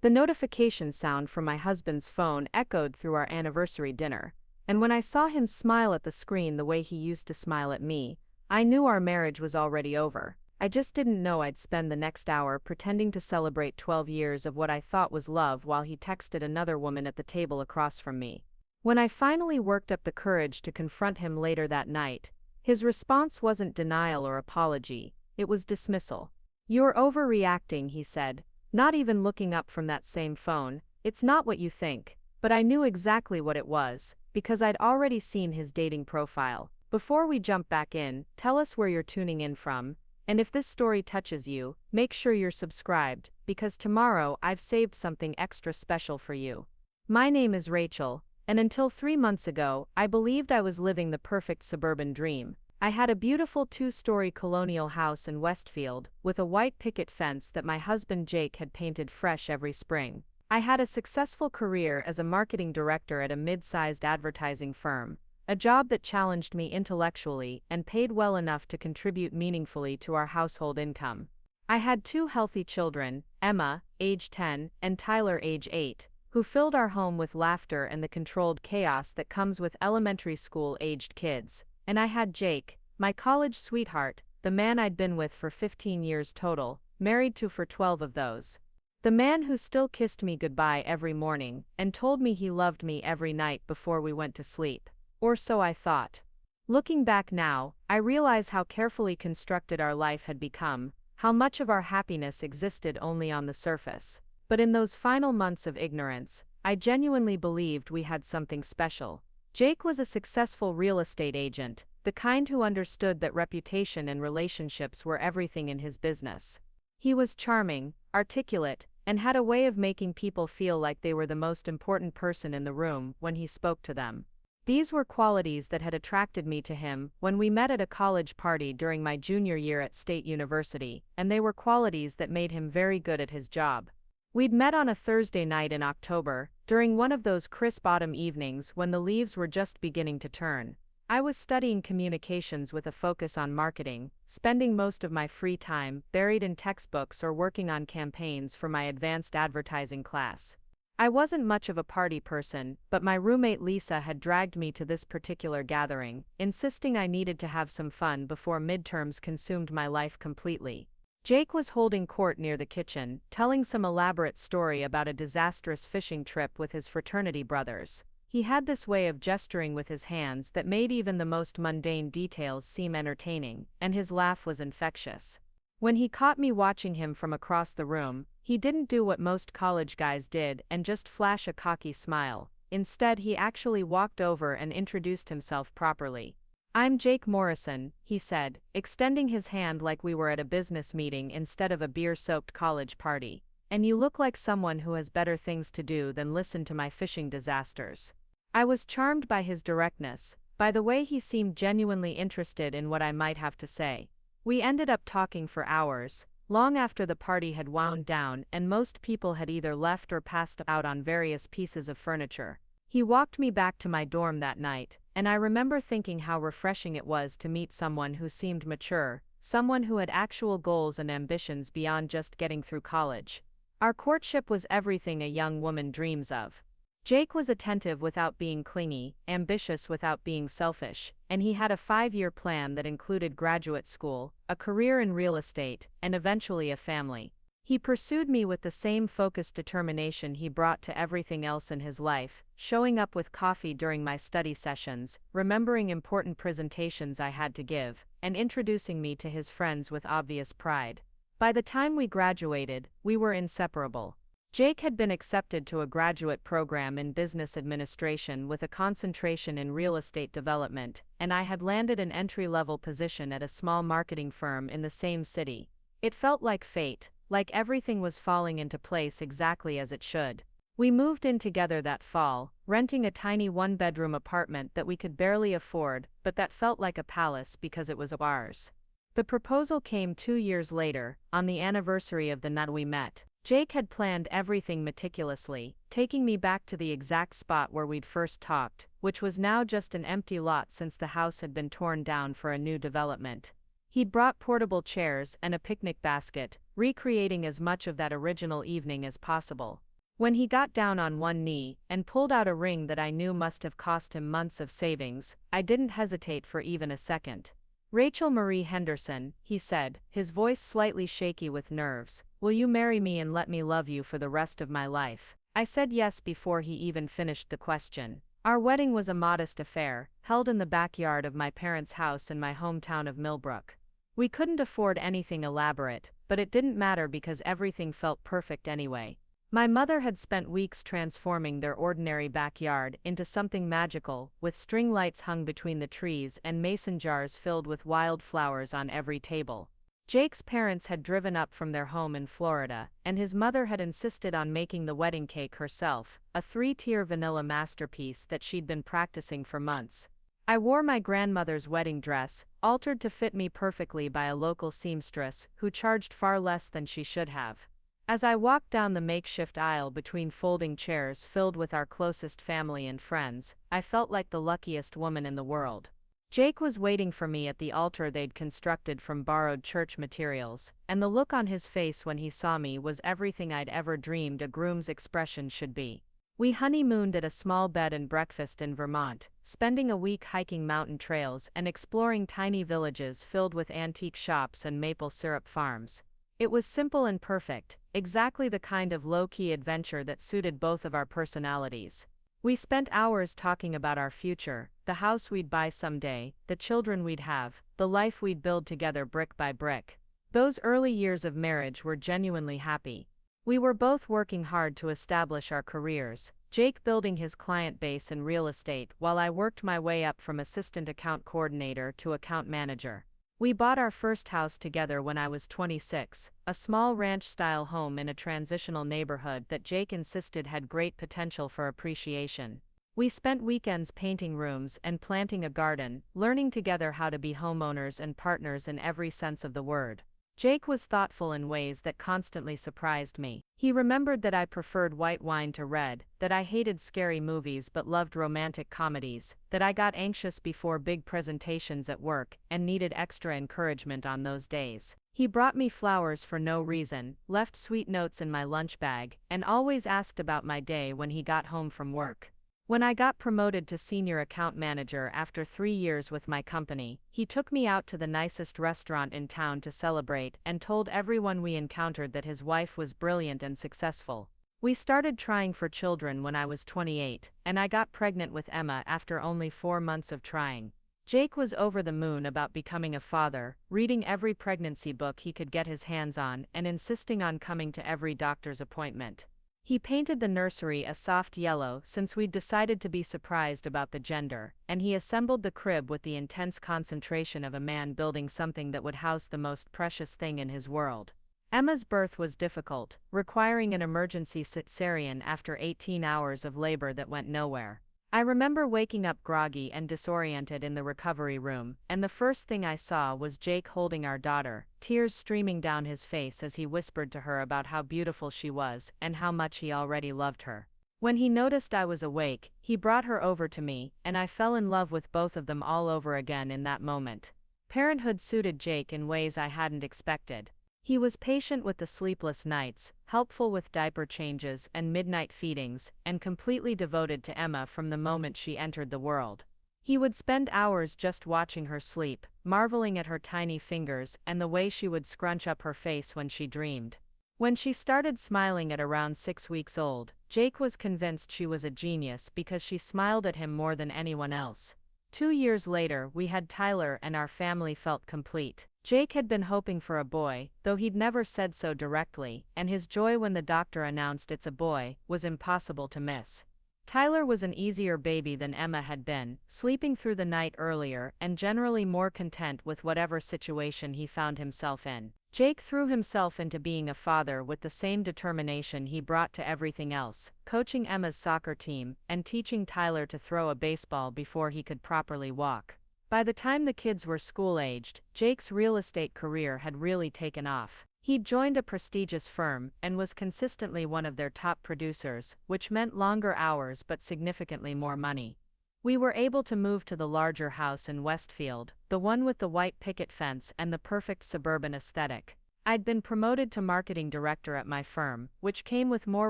The notification sound from my husband's phone echoed through our anniversary dinner, and when I saw him smile at the screen the way he used to smile at me, I knew our marriage was already over. I just didn't know I'd spend the next hour pretending to celebrate 12 years of what I thought was love while he texted another woman at the table across from me. When I finally worked up the courage to confront him later that night, his response wasn't denial or apology, it was dismissal. "You're overreacting," he said, not even looking up from that same phone. "It's not what you think." But I knew exactly what it was, because I'd already seen his dating profile. Before we jump back in, tell us where you're tuning in from, and if this story touches you, make sure you're subscribed, because tomorrow I've saved something extra special for you. My name is Rachel, and until 3 months ago, I believed I was living the perfect suburban dream. I had a beautiful 2-story colonial house in Westfield, with a white picket fence that my husband Jake had painted fresh every spring. I had a successful career as a marketing director at a mid-sized advertising firm, a job that challenged me intellectually and paid well enough to contribute meaningfully to our household income. I had 2 healthy children, Emma, age 10, and Tyler, age 8, who filled our home with laughter and the controlled chaos that comes with elementary school-aged kids. And I had Jake, my college sweetheart, the man I'd been with for 15 years total, married to for 12 of those. The man who still kissed me goodbye every morning and told me he loved me every night before we went to sleep. Or so I thought. Looking back now, I realize how carefully constructed our life had become, how much of our happiness existed only on the surface. But in those final months of ignorance, I genuinely believed we had something special. Jake was a successful real estate agent, the kind who understood that reputation and relationships were everything in his business. He was charming, articulate, and had a way of making people feel like they were the most important person in the room when he spoke to them. These were qualities that had attracted me to him when we met at a college party during my junior year at State University, and they were qualities that made him very good at his job. We'd met on a Thursday night in October, during one of those crisp autumn evenings when the leaves were just beginning to turn. I was studying communications with a focus on marketing, spending most of my free time buried in textbooks or working on campaigns for my advanced advertising class. I wasn't much of a party person, but my roommate Lisa had dragged me to this particular gathering, insisting I needed to have some fun before midterms consumed my life completely. Jake was holding court near the kitchen, telling some elaborate story about a disastrous fishing trip with his fraternity brothers. He had this way of gesturing with his hands that made even the most mundane details seem entertaining, and his laugh was infectious. When he caught me watching him from across the room, he didn't do what most college guys did and just flash a cocky smile. Instead, he actually walked over and introduced himself properly. "I'm Jake Morrison," he said, extending his hand like we were at a business meeting instead of a beer-soaked college party. "And you look like someone who has better things to do than listen to my fishing disasters." I was charmed by his directness, by the way he seemed genuinely interested in what I might have to say. We ended up talking for hours, long after the party had wound down and most people had either left or passed out on various pieces of furniture. He walked me back to my dorm that night, and I remember thinking how refreshing it was to meet someone who seemed mature, someone who had actual goals and ambitions beyond just getting through college. Our courtship was everything a young woman dreams of. Jake was attentive without being clingy, ambitious without being selfish, and he had a 5-year plan that included graduate school, a career in real estate, and eventually a family. He pursued me with the same focused determination he brought to everything else in his life, showing up with coffee during my study sessions, remembering important presentations I had to give, and introducing me to his friends with obvious pride. By the time we graduated, we were inseparable. Jake had been accepted to a graduate program in business administration with a concentration in real estate development, and I had landed an entry-level position at a small marketing firm in the same city. It felt like fate, like everything was falling into place exactly as it should. We moved in together that fall, renting a tiny 1-bedroom apartment that we could barely afford, but that felt like a palace because it was ours. The proposal came 2 years later, on the anniversary of the night we met. Jake had planned everything meticulously, taking me back to the exact spot where we'd first talked, which was now just an empty lot since the house had been torn down for a new development. He'd brought portable chairs and a picnic basket, recreating as much of that original evening as possible. When he got down on one knee and pulled out a ring that I knew must have cost him months of savings, I didn't hesitate for even a second. "Rachel Marie Henderson," he said, his voice slightly shaky with nerves, "will you marry me and let me love you for the rest of my life?" I said yes before he even finished the question. Our wedding was a modest affair, held in the backyard of my parents' house in my hometown of Millbrook. We couldn't afford anything elaborate, but it didn't matter because everything felt perfect anyway. My mother had spent weeks transforming their ordinary backyard into something magical, with string lights hung between the trees and mason jars filled with wild flowers on every table. Jake's parents had driven up from their home in Florida, and his mother had insisted on making the wedding cake herself, a 3-tier vanilla masterpiece that she'd been practicing for months. I wore my grandmother's wedding dress, altered to fit me perfectly by a local seamstress who charged far less than she should have. As I walked down the makeshift aisle between folding chairs filled with our closest family and friends, I felt like the luckiest woman in the world. Jake was waiting for me at the altar they'd constructed from borrowed church materials, and the look on his face when he saw me was everything I'd ever dreamed a groom's expression should be. We honeymooned at a small bed and breakfast in Vermont, spending a week hiking mountain trails and exploring tiny villages filled with antique shops and maple syrup farms. It was simple and perfect, exactly the kind of low-key adventure that suited both of our personalities. We spent hours talking about our future, the house we'd buy someday, the children we'd have, the life we'd build together brick by brick. Those early years of marriage were genuinely happy. We were both working hard to establish our careers, Jake building his client base in real estate while I worked my way up from assistant account coordinator to account manager. We bought our first house together when I was 26, a small ranch-style home in a transitional neighborhood that Jake insisted had great potential for appreciation. We spent weekends painting rooms and planting a garden, learning together how to be homeowners and partners in every sense of the word. Jake was thoughtful in ways that constantly surprised me. He remembered that I preferred white wine to red, that I hated scary movies but loved romantic comedies, that I got anxious before big presentations at work and needed extra encouragement on those days. He brought me flowers for no reason, left sweet notes in my lunch bag, and always asked about my day when he got home from work. When I got promoted to senior account manager after 3 years with my company, he took me out to the nicest restaurant in town to celebrate and told everyone we encountered that his wife was brilliant and successful. We started trying for children when I was 28, and I got pregnant with Emma after only 4 months of trying. Jake was over the moon about becoming a father, reading every pregnancy book he could get his hands on and insisting on coming to every doctor's appointment. He painted the nursery a soft yellow since we'd decided to be surprised about the gender, and he assembled the crib with the intense concentration of a man building something that would house the most precious thing in his world. Emma's birth was difficult, requiring an emergency cesarean after 18 hours of labor that went nowhere. I remember waking up groggy and disoriented in the recovery room, and the first thing I saw was Jake holding our daughter, tears streaming down his face as he whispered to her about how beautiful she was and how much he already loved her. When he noticed I was awake, he brought her over to me, and I fell in love with both of them all over again in that moment. Parenthood suited Jake in ways I hadn't expected. He was patient with the sleepless nights, helpful with diaper changes and midnight feedings, and completely devoted to Emma from the moment she entered the world. He would spend hours just watching her sleep, marveling at her tiny fingers and the way she would scrunch up her face when she dreamed. When she started smiling at around 6 weeks old, Jake was convinced she was a genius because she smiled at him more than anyone else. 2 years later, we had Tyler and our family felt complete. Jake had been hoping for a boy, though he'd never said so directly, and his joy when the doctor announced it's a boy was impossible to miss. Tyler was an easier baby than Emma had been, sleeping through the night earlier and generally more content with whatever situation he found himself in. Jake threw himself into being a father with the same determination he brought to everything else, coaching Emma's soccer team and teaching Tyler to throw a baseball before he could properly walk. By the time the kids were school-aged, Jake's real estate career had really taken off. He'd joined a prestigious firm and was consistently one of their top producers, which meant longer hours but significantly more money. We were able to move to the larger house in Westfield, the one with the white picket fence and the perfect suburban aesthetic. I'd been promoted to marketing director at my firm, which came with more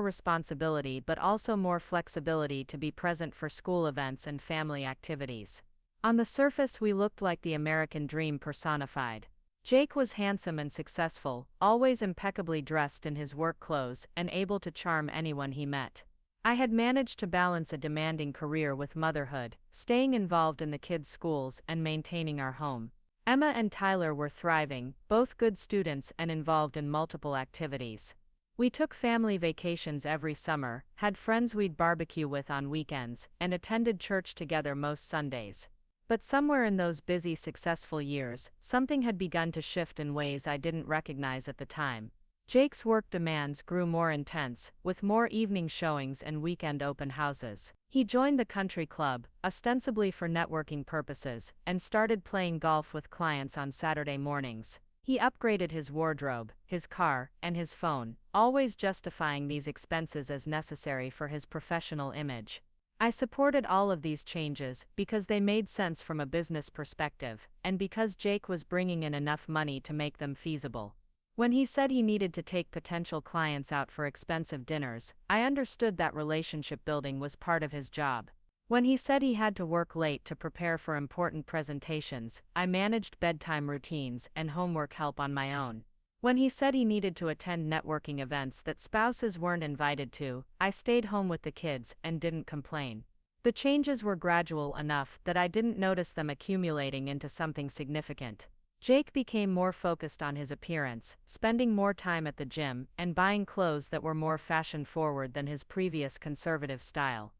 responsibility but also more flexibility to be present for school events and family activities. On the surface, we looked like the American dream personified. Jake was handsome and successful, always impeccably dressed in his work clothes and able to charm anyone he met. I had managed to balance a demanding career with motherhood, staying involved in the kids' schools and maintaining our home. Emma and Tyler were thriving, both good students and involved in multiple activities. We took family vacations every summer, had friends we'd barbecue with on weekends, and attended church together most Sundays. But somewhere in those busy, successful years, something had begun to shift in ways I didn't recognize at the time. Jake's work demands grew more intense, with more evening showings and weekend open houses. He joined the country club, ostensibly for networking purposes, and started playing golf with clients on Saturday mornings. He upgraded his wardrobe, his car, and his phone, always justifying these expenses as necessary for his professional image. I supported all of these changes because they made sense from a business perspective, and because Jake was bringing in enough money to make them feasible. When he said he needed to take potential clients out for expensive dinners, I understood that relationship building was part of his job. When he said he had to work late to prepare for important presentations, I managed bedtime routines and homework help on my own. When he said he needed to attend networking events that spouses weren't invited to, I stayed home with the kids and didn't complain. The changes were gradual enough that I didn't notice them accumulating into something significant. Jake became more focused on his appearance, spending more time at the gym, and buying clothes that were more fashion-forward than his previous conservative style.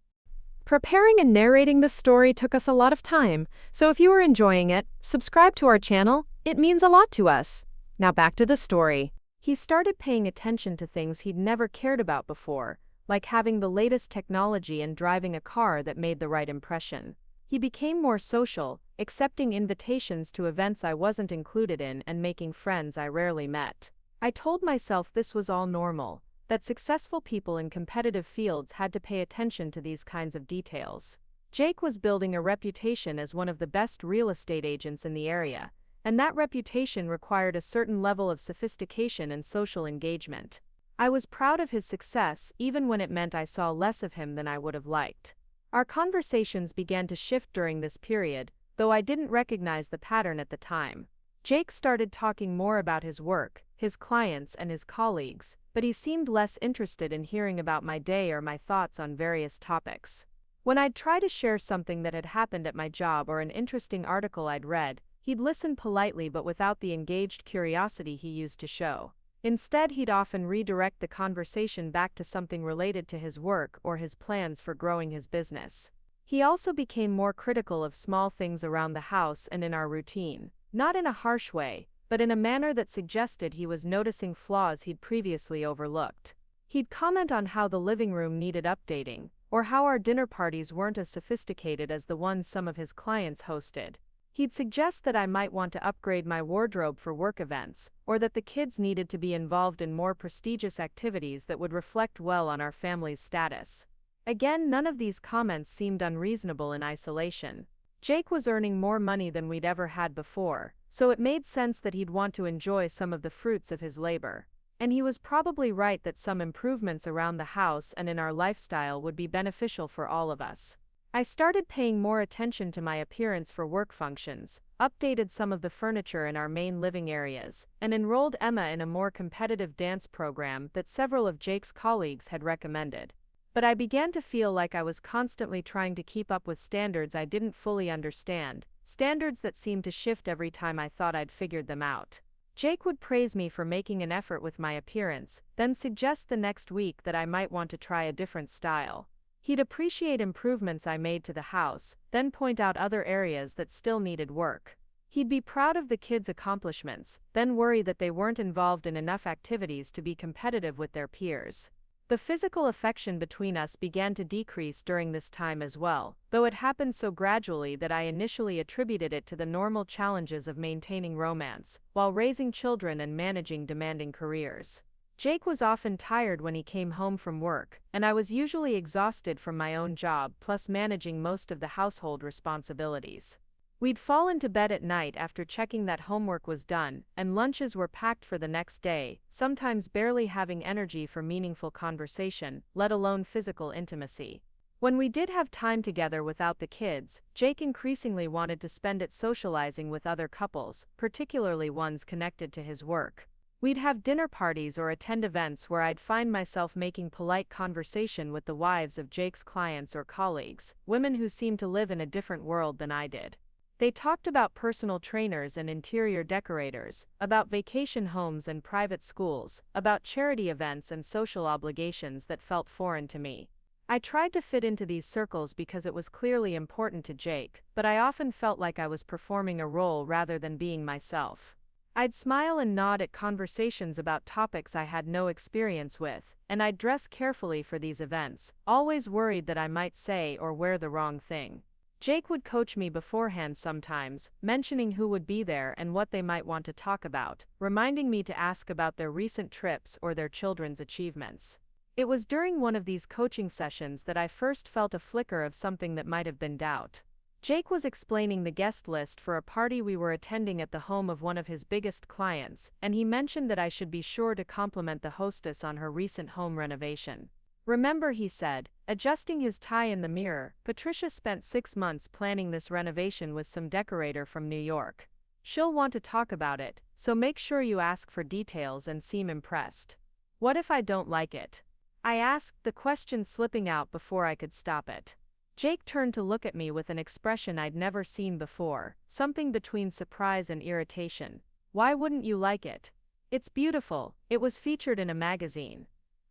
Preparing and narrating this story took us a lot of time, so if you are enjoying it, subscribe to our channel. It means a lot to us. Now back to the story. He started paying attention to things he'd never cared about before, like having the latest technology and driving a car that made the right impression. He became more social, accepting invitations to events I wasn't included in and making friends I rarely met. I told myself this was all normal, that successful people in competitive fields had to pay attention to these kinds of details. Jake was building a reputation as one of the best real estate agents in the area, and that reputation required a certain level of sophistication and social engagement. I was proud of his success, even when it meant I saw less of him than I would have liked. Our conversations began to shift during this period, though I didn't recognize the pattern at the time. Jake started talking more about his work, his clients, and his colleagues, but he seemed less interested in hearing about my day or my thoughts on various topics. When I'd try to share something that had happened at my job or an interesting article I'd read, he'd listen politely but without the engaged curiosity he used to show. Instead, he'd often redirect the conversation back to something related to his work or his plans for growing his business. He also became more critical of small things around the house and in our routine, not in a harsh way, but in a manner that suggested he was noticing flaws he'd previously overlooked. He'd comment on how the living room needed updating, or how our dinner parties weren't as sophisticated as the ones some of his clients hosted. He'd suggest that I might want to upgrade my wardrobe for work events, or that the kids needed to be involved in more prestigious activities that would reflect well on our family's status. Again, none of these comments seemed unreasonable in isolation. Jake was earning more money than we'd ever had before, so it made sense that he'd want to enjoy some of the fruits of his labor. And he was probably right that some improvements around the house and in our lifestyle would be beneficial for all of us. I started paying more attention to my appearance for work functions, updated some of the furniture in our main living areas, and enrolled Emma in a more competitive dance program that several of Jake's colleagues had recommended. But I began to feel like I was constantly trying to keep up with standards I didn't fully understand, standards that seemed to shift every time I thought I'd figured them out. Jake would praise me for making an effort with my appearance, then suggest the next week that I might want to try a different style. He'd appreciate improvements I made to the house, then point out other areas that still needed work. He'd be proud of the kids' accomplishments, then worry that they weren't involved in enough activities to be competitive with their peers. The physical affection between us began to decrease during this time as well, though it happened so gradually that I initially attributed it to the normal challenges of maintaining romance, while raising children and managing demanding careers. Jake was often tired when he came home from work, and I was usually exhausted from my own job plus managing most of the household responsibilities. We'd fall into bed at night after checking that homework was done, and lunches were packed for the next day, sometimes barely having energy for meaningful conversation, let alone physical intimacy. When we did have time together without the kids, Jake increasingly wanted to spend it socializing with other couples, particularly ones connected to his work. We'd have dinner parties or attend events where I'd find myself making polite conversation with the wives of Jake's clients or colleagues, women who seemed to live in a different world than I did. They talked about personal trainers and interior decorators, about vacation homes and private schools, about charity events and social obligations that felt foreign to me. I tried to fit into these circles because it was clearly important to Jake, but I often felt like I was performing a role rather than being myself. I'd smile and nod at conversations about topics I had no experience with, and I'd dress carefully for these events, always worried that I might say or wear the wrong thing. Jake would coach me beforehand sometimes, mentioning who would be there and what they might want to talk about, reminding me to ask about their recent trips or their children's achievements. It was during one of these coaching sessions that I first felt a flicker of something that might have been doubt. Jake was explaining the guest list for a party we were attending at the home of one of his biggest clients, and he mentioned that I should be sure to compliment the hostess on her recent home renovation. Remember, he said, adjusting his tie in the mirror, Patricia spent 6 months planning this renovation with some decorator from New York. She'll want to talk about it, so make sure you ask for details and seem impressed. What if I don't like it? I asked, the question slipping out before I could stop it. Jake turned to look at me with an expression I'd never seen before, something between surprise and irritation. Why wouldn't you like it? It's beautiful, it was featured in a magazine.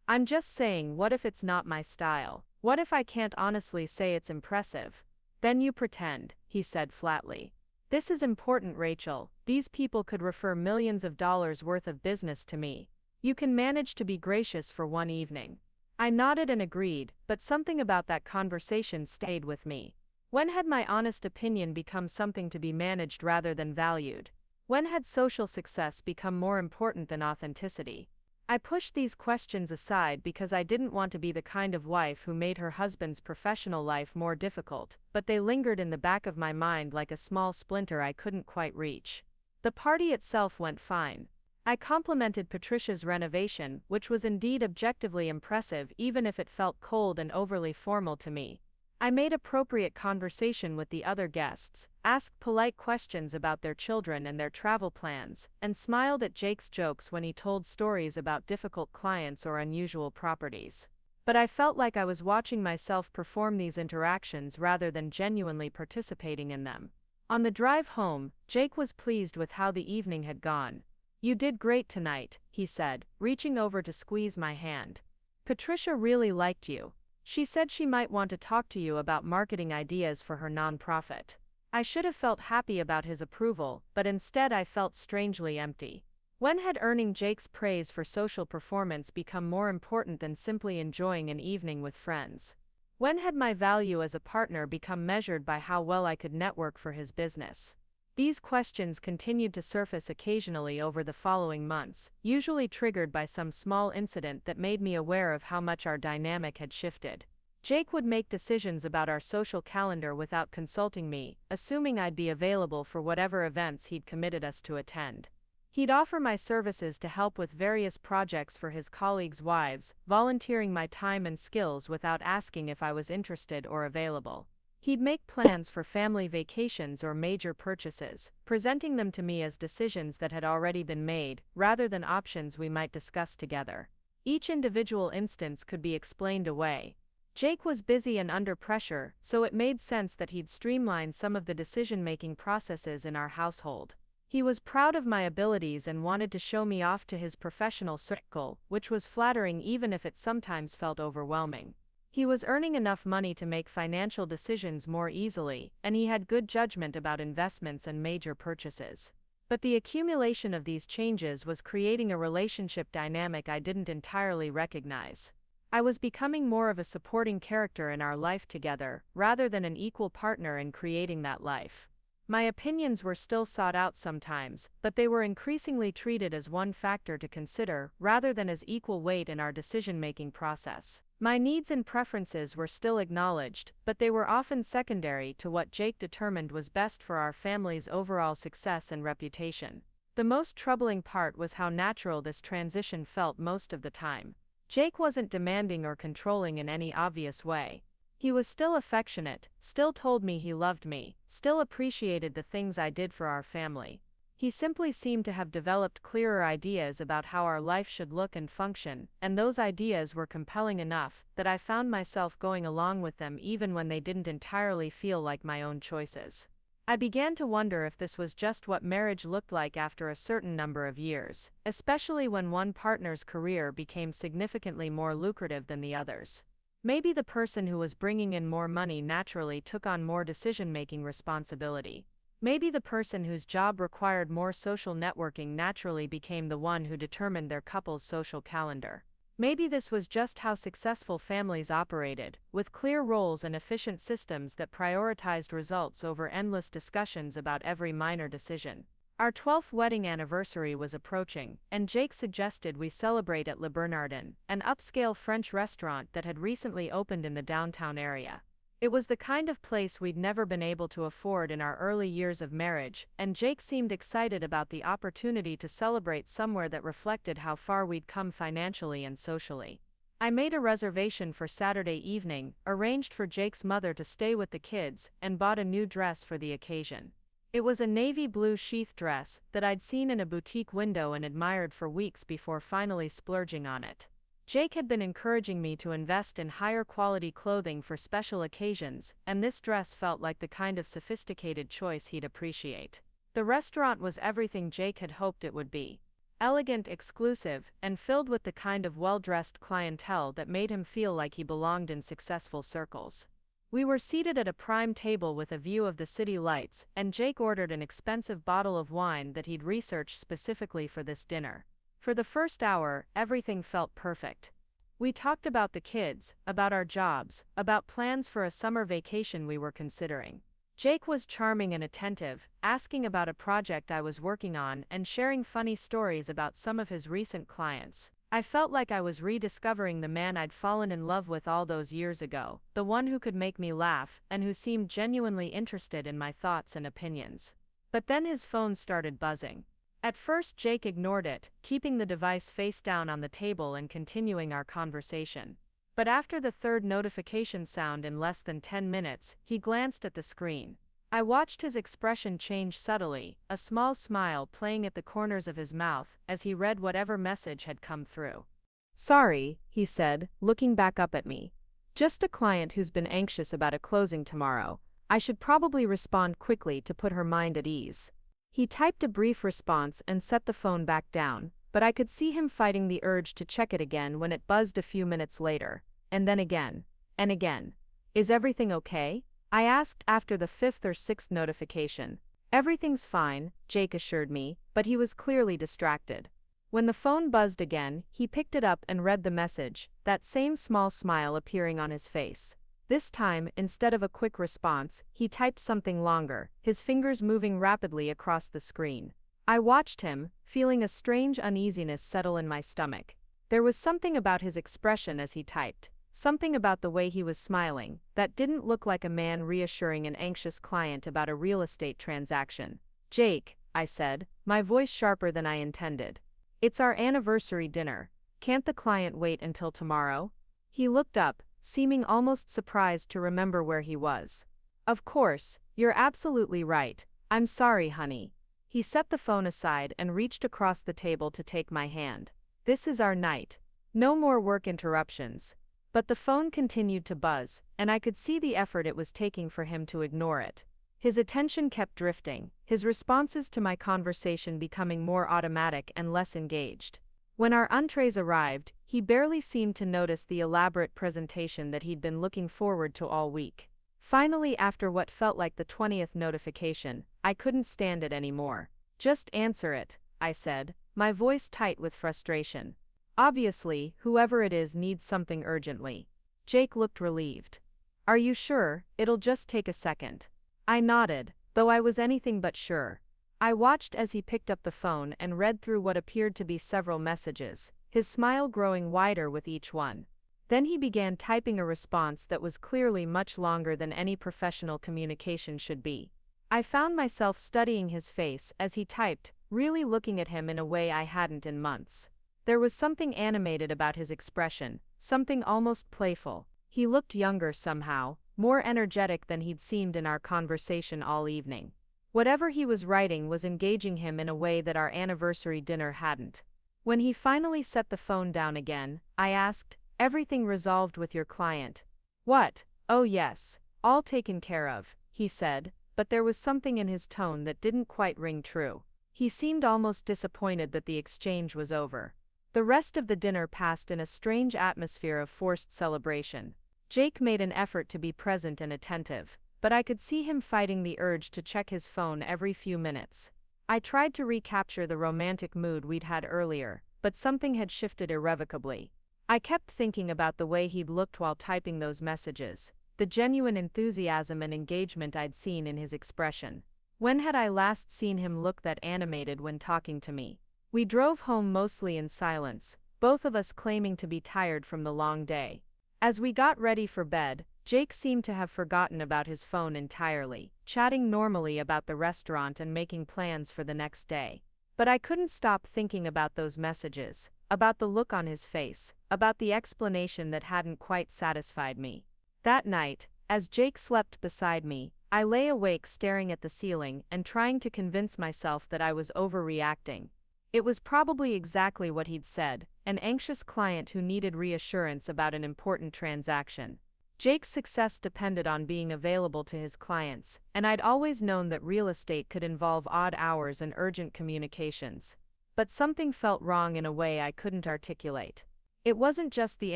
I'm just saying, what if it's not my style? What if I can't honestly say it's impressive? Then you pretend, he said flatly. This is important, Rachel. These people could refer millions of dollars worth of business to me. You can manage to be gracious for one evening. I nodded and agreed, but something about that conversation stayed with me. When had my honest opinion become something to be managed rather than valued? When had social success become more important than authenticity? I pushed these questions aside because I didn't want to be the kind of wife who made her husband's professional life more difficult, but they lingered in the back of my mind like a small splinter I couldn't quite reach. The party itself went fine. I complimented Patricia's renovation, which was indeed objectively impressive even if it felt cold and overly formal to me. I made appropriate conversation with the other guests, asked polite questions about their children and their travel plans, and smiled at Jake's jokes when he told stories about difficult clients or unusual properties. But I felt like I was watching myself perform these interactions rather than genuinely participating in them. On the drive home, Jake was pleased with how the evening had gone. You did great tonight, he said, reaching over to squeeze my hand. Patricia really liked you. She said she might want to talk to you about marketing ideas for her nonprofit. I should have felt happy about his approval, but instead I felt strangely empty. When had earning Jake's praise for social performance become more important than simply enjoying an evening with friends? When had my value as a partner become measured by how well I could network for his business? These questions continued to surface occasionally over the following months, usually triggered by some small incident that made me aware of how much our dynamic had shifted. Jake would make decisions about our social calendar without consulting me, assuming I'd be available for whatever events he'd committed us to attend. He'd offer my services to help with various projects for his colleagues' wives, volunteering my time and skills without asking if I was interested or available. He'd make plans for family vacations or major purchases, presenting them to me as decisions that had already been made, rather than options we might discuss together. Each individual instance could be explained away. Jake was busy and under pressure, so it made sense that he'd streamline some of the decision-making processes in our household. He was proud of my abilities and wanted to show me off to his professional circle, which was flattering even if it sometimes felt overwhelming. He was earning enough money to make financial decisions more easily, and he had good judgment about investments and major purchases. But the accumulation of these changes was creating a relationship dynamic I didn't entirely recognize. I was becoming more of a supporting character in our life together, rather than an equal partner in creating that life. My opinions were still sought out sometimes, but they were increasingly treated as one factor to consider rather than as equal weight in our decision-making process. My needs and preferences were still acknowledged, but they were often secondary to what Jake determined was best for our family's overall success and reputation. The most troubling part was how natural this transition felt most of the time. Jake wasn't demanding or controlling in any obvious way. He was still affectionate, still told me he loved me, still appreciated the things I did for our family. He simply seemed to have developed clearer ideas about how our life should look and function, and those ideas were compelling enough that I found myself going along with them even when they didn't entirely feel like my own choices. I began to wonder if this was just what marriage looked like after a certain number of years, especially when one partner's career became significantly more lucrative than the other's. Maybe the person who was bringing in more money naturally took on more decision-making responsibility. Maybe the person whose job required more social networking naturally became the one who determined their couple's social calendar. Maybe this was just how successful families operated, with clear roles and efficient systems that prioritized results over endless discussions about every minor decision. Our 12th wedding anniversary was approaching, and Jake suggested we celebrate at Le Bernardin, an upscale French restaurant that had recently opened in the downtown area. It was the kind of place we'd never been able to afford in our early years of marriage, and Jake seemed excited about the opportunity to celebrate somewhere that reflected how far we'd come financially and socially. I made a reservation for Saturday evening, arranged for Jake's mother to stay with the kids, and bought a new dress for the occasion. It was a navy blue sheath dress that I'd seen in a boutique window and admired for weeks before finally splurging on it. Jake had been encouraging me to invest in higher quality clothing for special occasions, and this dress felt like the kind of sophisticated choice he'd appreciate. The restaurant was everything Jake had hoped it would be. Elegant, exclusive, and filled with the kind of well-dressed clientele that made him feel like he belonged in successful circles. We were seated at a prime table with a view of the city lights, and Jake ordered an expensive bottle of wine that he'd researched specifically for this dinner. For the first hour, everything felt perfect. We talked about the kids, about our jobs, about plans for a summer vacation we were considering. Jake was charming and attentive, asking about a project I was working on and sharing funny stories about some of his recent clients. I felt like I was rediscovering the man I'd fallen in love with all those years ago, the one who could make me laugh and who seemed genuinely interested in my thoughts and opinions. But then his phone started buzzing. At first Jake ignored it, keeping the device face down on the table and continuing our conversation. But after the third notification sound in less than 10 minutes, he glanced at the screen. I watched his expression change subtly, a small smile playing at the corners of his mouth as he read whatever message had come through. "Sorry," he said, looking back up at me. "Just a client who's been anxious about a closing tomorrow. I should probably respond quickly to put her mind at ease." He typed a brief response and set the phone back down, but I could see him fighting the urge to check it again when it buzzed a few minutes later, and then again, and again. "Is everything okay?" I asked after the fifth or sixth notification. "Everything's fine," Jake assured me, but he was clearly distracted. When the phone buzzed again, he picked it up and read the message, that same small smile appearing on his face. This time, instead of a quick response, he typed something longer, his fingers moving rapidly across the screen. I watched him, feeling a strange uneasiness settle in my stomach. There was something about his expression as he typed. Something about the way he was smiling that didn't look like a man reassuring an anxious client about a real estate transaction. "Jake," I said, my voice sharper than I intended. "It's our anniversary dinner. Can't the client wait until tomorrow?" He looked up, seeming almost surprised to remember where he was. "Of course, you're absolutely right. I'm sorry, honey." He set the phone aside and reached across the table to take my hand. "This is our night. No more work interruptions." But the phone continued to buzz, and I could see the effort it was taking for him to ignore it. His attention kept drifting, his responses to my conversation becoming more automatic and less engaged. When our entrees arrived, he barely seemed to notice the elaborate presentation that he'd been looking forward to all week. Finally, after what felt like the 20th notification, I couldn't stand it anymore. "Just answer it," I said, my voice tight with frustration. "Obviously, whoever it is needs something urgently." Jake looked relieved. "Are you sure? It'll just take a second." I nodded, though I was anything but sure. I watched as he picked up the phone and read through what appeared to be several messages, his smile growing wider with each one. Then he began typing a response that was clearly much longer than any professional communication should be. I found myself studying his face as he typed, really looking at him in a way I hadn't in months. There was something animated about his expression, something almost playful. He looked younger somehow, more energetic than he'd seemed in our conversation all evening. Whatever he was writing was engaging him in a way that our anniversary dinner hadn't. When he finally set the phone down again, I asked, "Everything resolved with your client?" "What? Oh yes, all taken care of," he said, but there was something in his tone that didn't quite ring true. He seemed almost disappointed that the exchange was over. The rest of the dinner passed in a strange atmosphere of forced celebration. Jake made an effort to be present and attentive, but I could see him fighting the urge to check his phone every few minutes. I tried to recapture the romantic mood we'd had earlier, but something had shifted irrevocably. I kept thinking about the way he'd looked while typing those messages, the genuine enthusiasm and engagement I'd seen in his expression. When had I last seen him look that animated when talking to me? We drove home mostly in silence, both of us claiming to be tired from the long day. As we got ready for bed, Jake seemed to have forgotten about his phone entirely, chatting normally about the restaurant and making plans for the next day. But I couldn't stop thinking about those messages, about the look on his face, about the explanation that hadn't quite satisfied me. That night, as Jake slept beside me, I lay awake staring at the ceiling and trying to convince myself that I was overreacting. It was probably exactly what he'd said, an anxious client who needed reassurance about an important transaction. Jake's success depended on being available to his clients, and I'd always known that real estate could involve odd hours and urgent communications. But something felt wrong in a way I couldn't articulate. It wasn't just the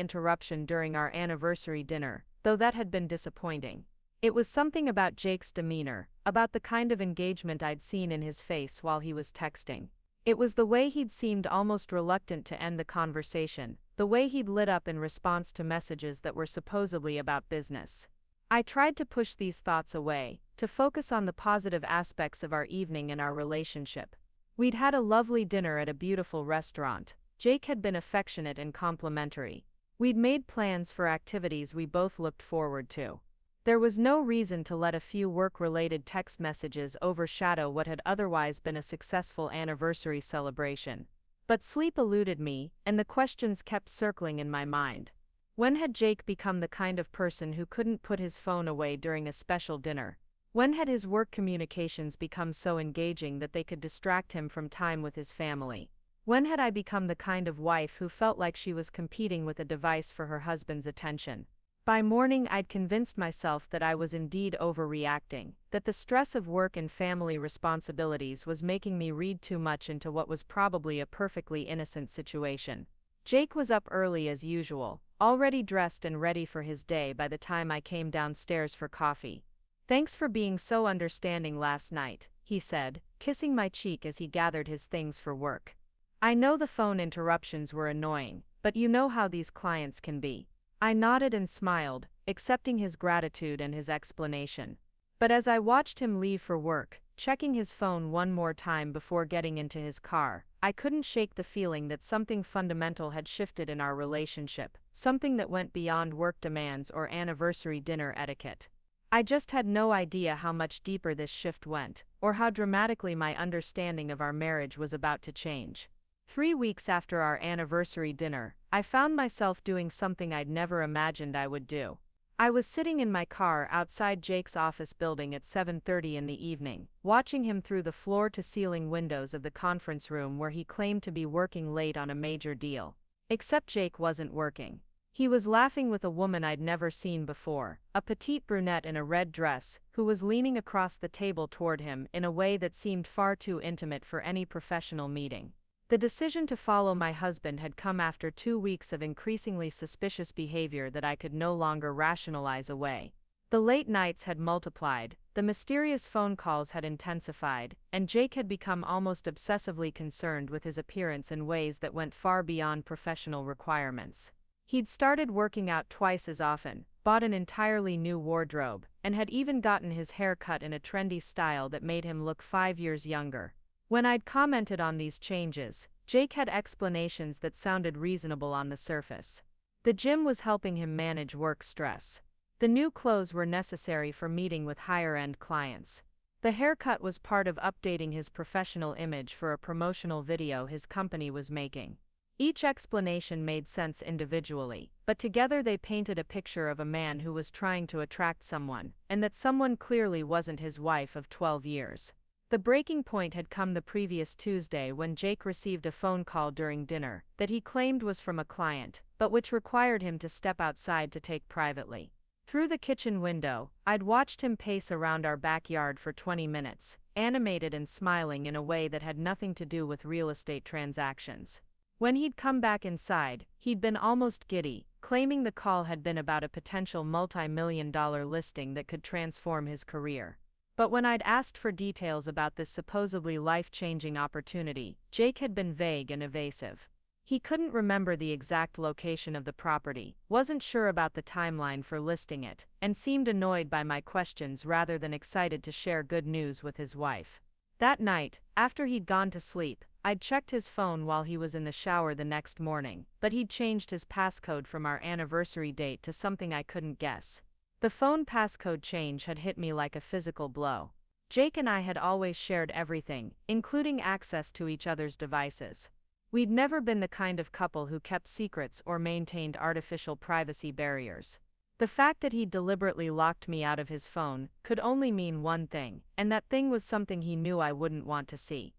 interruption during our anniversary dinner, though that had been disappointing. It was something about Jake's demeanor, about the kind of engagement I'd seen in his face while he was texting. It was the way he'd seemed almost reluctant to end the conversation, the way he'd lit up in response to messages that were supposedly about business. I tried to push these thoughts away, to focus on the positive aspects of our evening and our relationship. We'd had a lovely dinner at a beautiful restaurant. Jake had been affectionate and complimentary. We'd made plans for activities we both looked forward to. There was no reason to let a few work-related text messages overshadow what had otherwise been a successful anniversary celebration. But sleep eluded me, and the questions kept circling in my mind. When had Jake become the kind of person who couldn't put his phone away during a special dinner? When had his work communications become so engaging that they could distract him from time with his family? When had I become the kind of wife who felt like she was competing with a device for her husband's attention? By morning I'd convinced myself that I was indeed overreacting, that the stress of work and family responsibilities was making me read too much into what was probably a perfectly innocent situation. Jake was up early as usual, already dressed and ready for his day by the time I came downstairs for coffee. "Thanks for being so understanding last night," he said, kissing my cheek as he gathered his things for work. "I know the phone interruptions were annoying, but you know how these clients can be." I nodded and smiled, accepting his gratitude and his explanation. But as I watched him leave for work, checking his phone one more time before getting into his car, I couldn't shake the feeling that something fundamental had shifted in our relationship, something that went beyond work demands or anniversary dinner etiquette. I just had no idea how much deeper this shift went, or how dramatically my understanding of our marriage was about to change. 3 weeks after our anniversary dinner, I found myself doing something I'd never imagined I would do. I was sitting in my car outside Jake's office building at 7:30 in the evening, watching him through the floor-to-ceiling windows of the conference room where he claimed to be working late on a major deal. Except Jake wasn't working. He was laughing with a woman I'd never seen before, a petite brunette in a red dress, who was leaning across the table toward him in a way that seemed far too intimate for any professional meeting. The decision to follow my husband had come after 2 weeks of increasingly suspicious behavior that I could no longer rationalize away. The late nights had multiplied, the mysterious phone calls had intensified, and Jake had become almost obsessively concerned with his appearance in ways that went far beyond professional requirements. He'd started working out twice as often, bought an entirely new wardrobe, and had even gotten his hair cut in a trendy style that made him look 5 years younger. When I'd commented on these changes, Jake had explanations that sounded reasonable on the surface. The gym was helping him manage work stress. The new clothes were necessary for meeting with higher-end clients. The haircut was part of updating his professional image for a promotional video his company was making. Each explanation made sense individually, but together they painted a picture of a man who was trying to attract someone, and that someone clearly wasn't his wife of 12 years. The breaking point had come the previous Tuesday when Jake received a phone call during dinner that he claimed was from a client, but which required him to step outside to take privately. Through the kitchen window, I'd watched him pace around our backyard for 20 minutes, animated and smiling in a way that had nothing to do with real estate transactions. When he'd come back inside, he'd been almost giddy, claiming the call had been about a potential multi-million-dollar listing that could transform his career. But when I'd asked for details about this supposedly life-changing opportunity, Jake had been vague and evasive. He couldn't remember the exact location of the property, wasn't sure about the timeline for listing it, and seemed annoyed by my questions rather than excited to share good news with his wife. That night, after he'd gone to sleep, I'd checked his phone while he was in the shower the next morning, but he'd changed his passcode from our anniversary date to something I couldn't guess. The phone passcode change had hit me like a physical blow. Jake and I had always shared everything, including access to each other's devices. We'd never been the kind of couple who kept secrets or maintained artificial privacy barriers. The fact that he'd deliberately locked me out of his phone could only mean one thing, and that thing was something he knew I wouldn't want to see.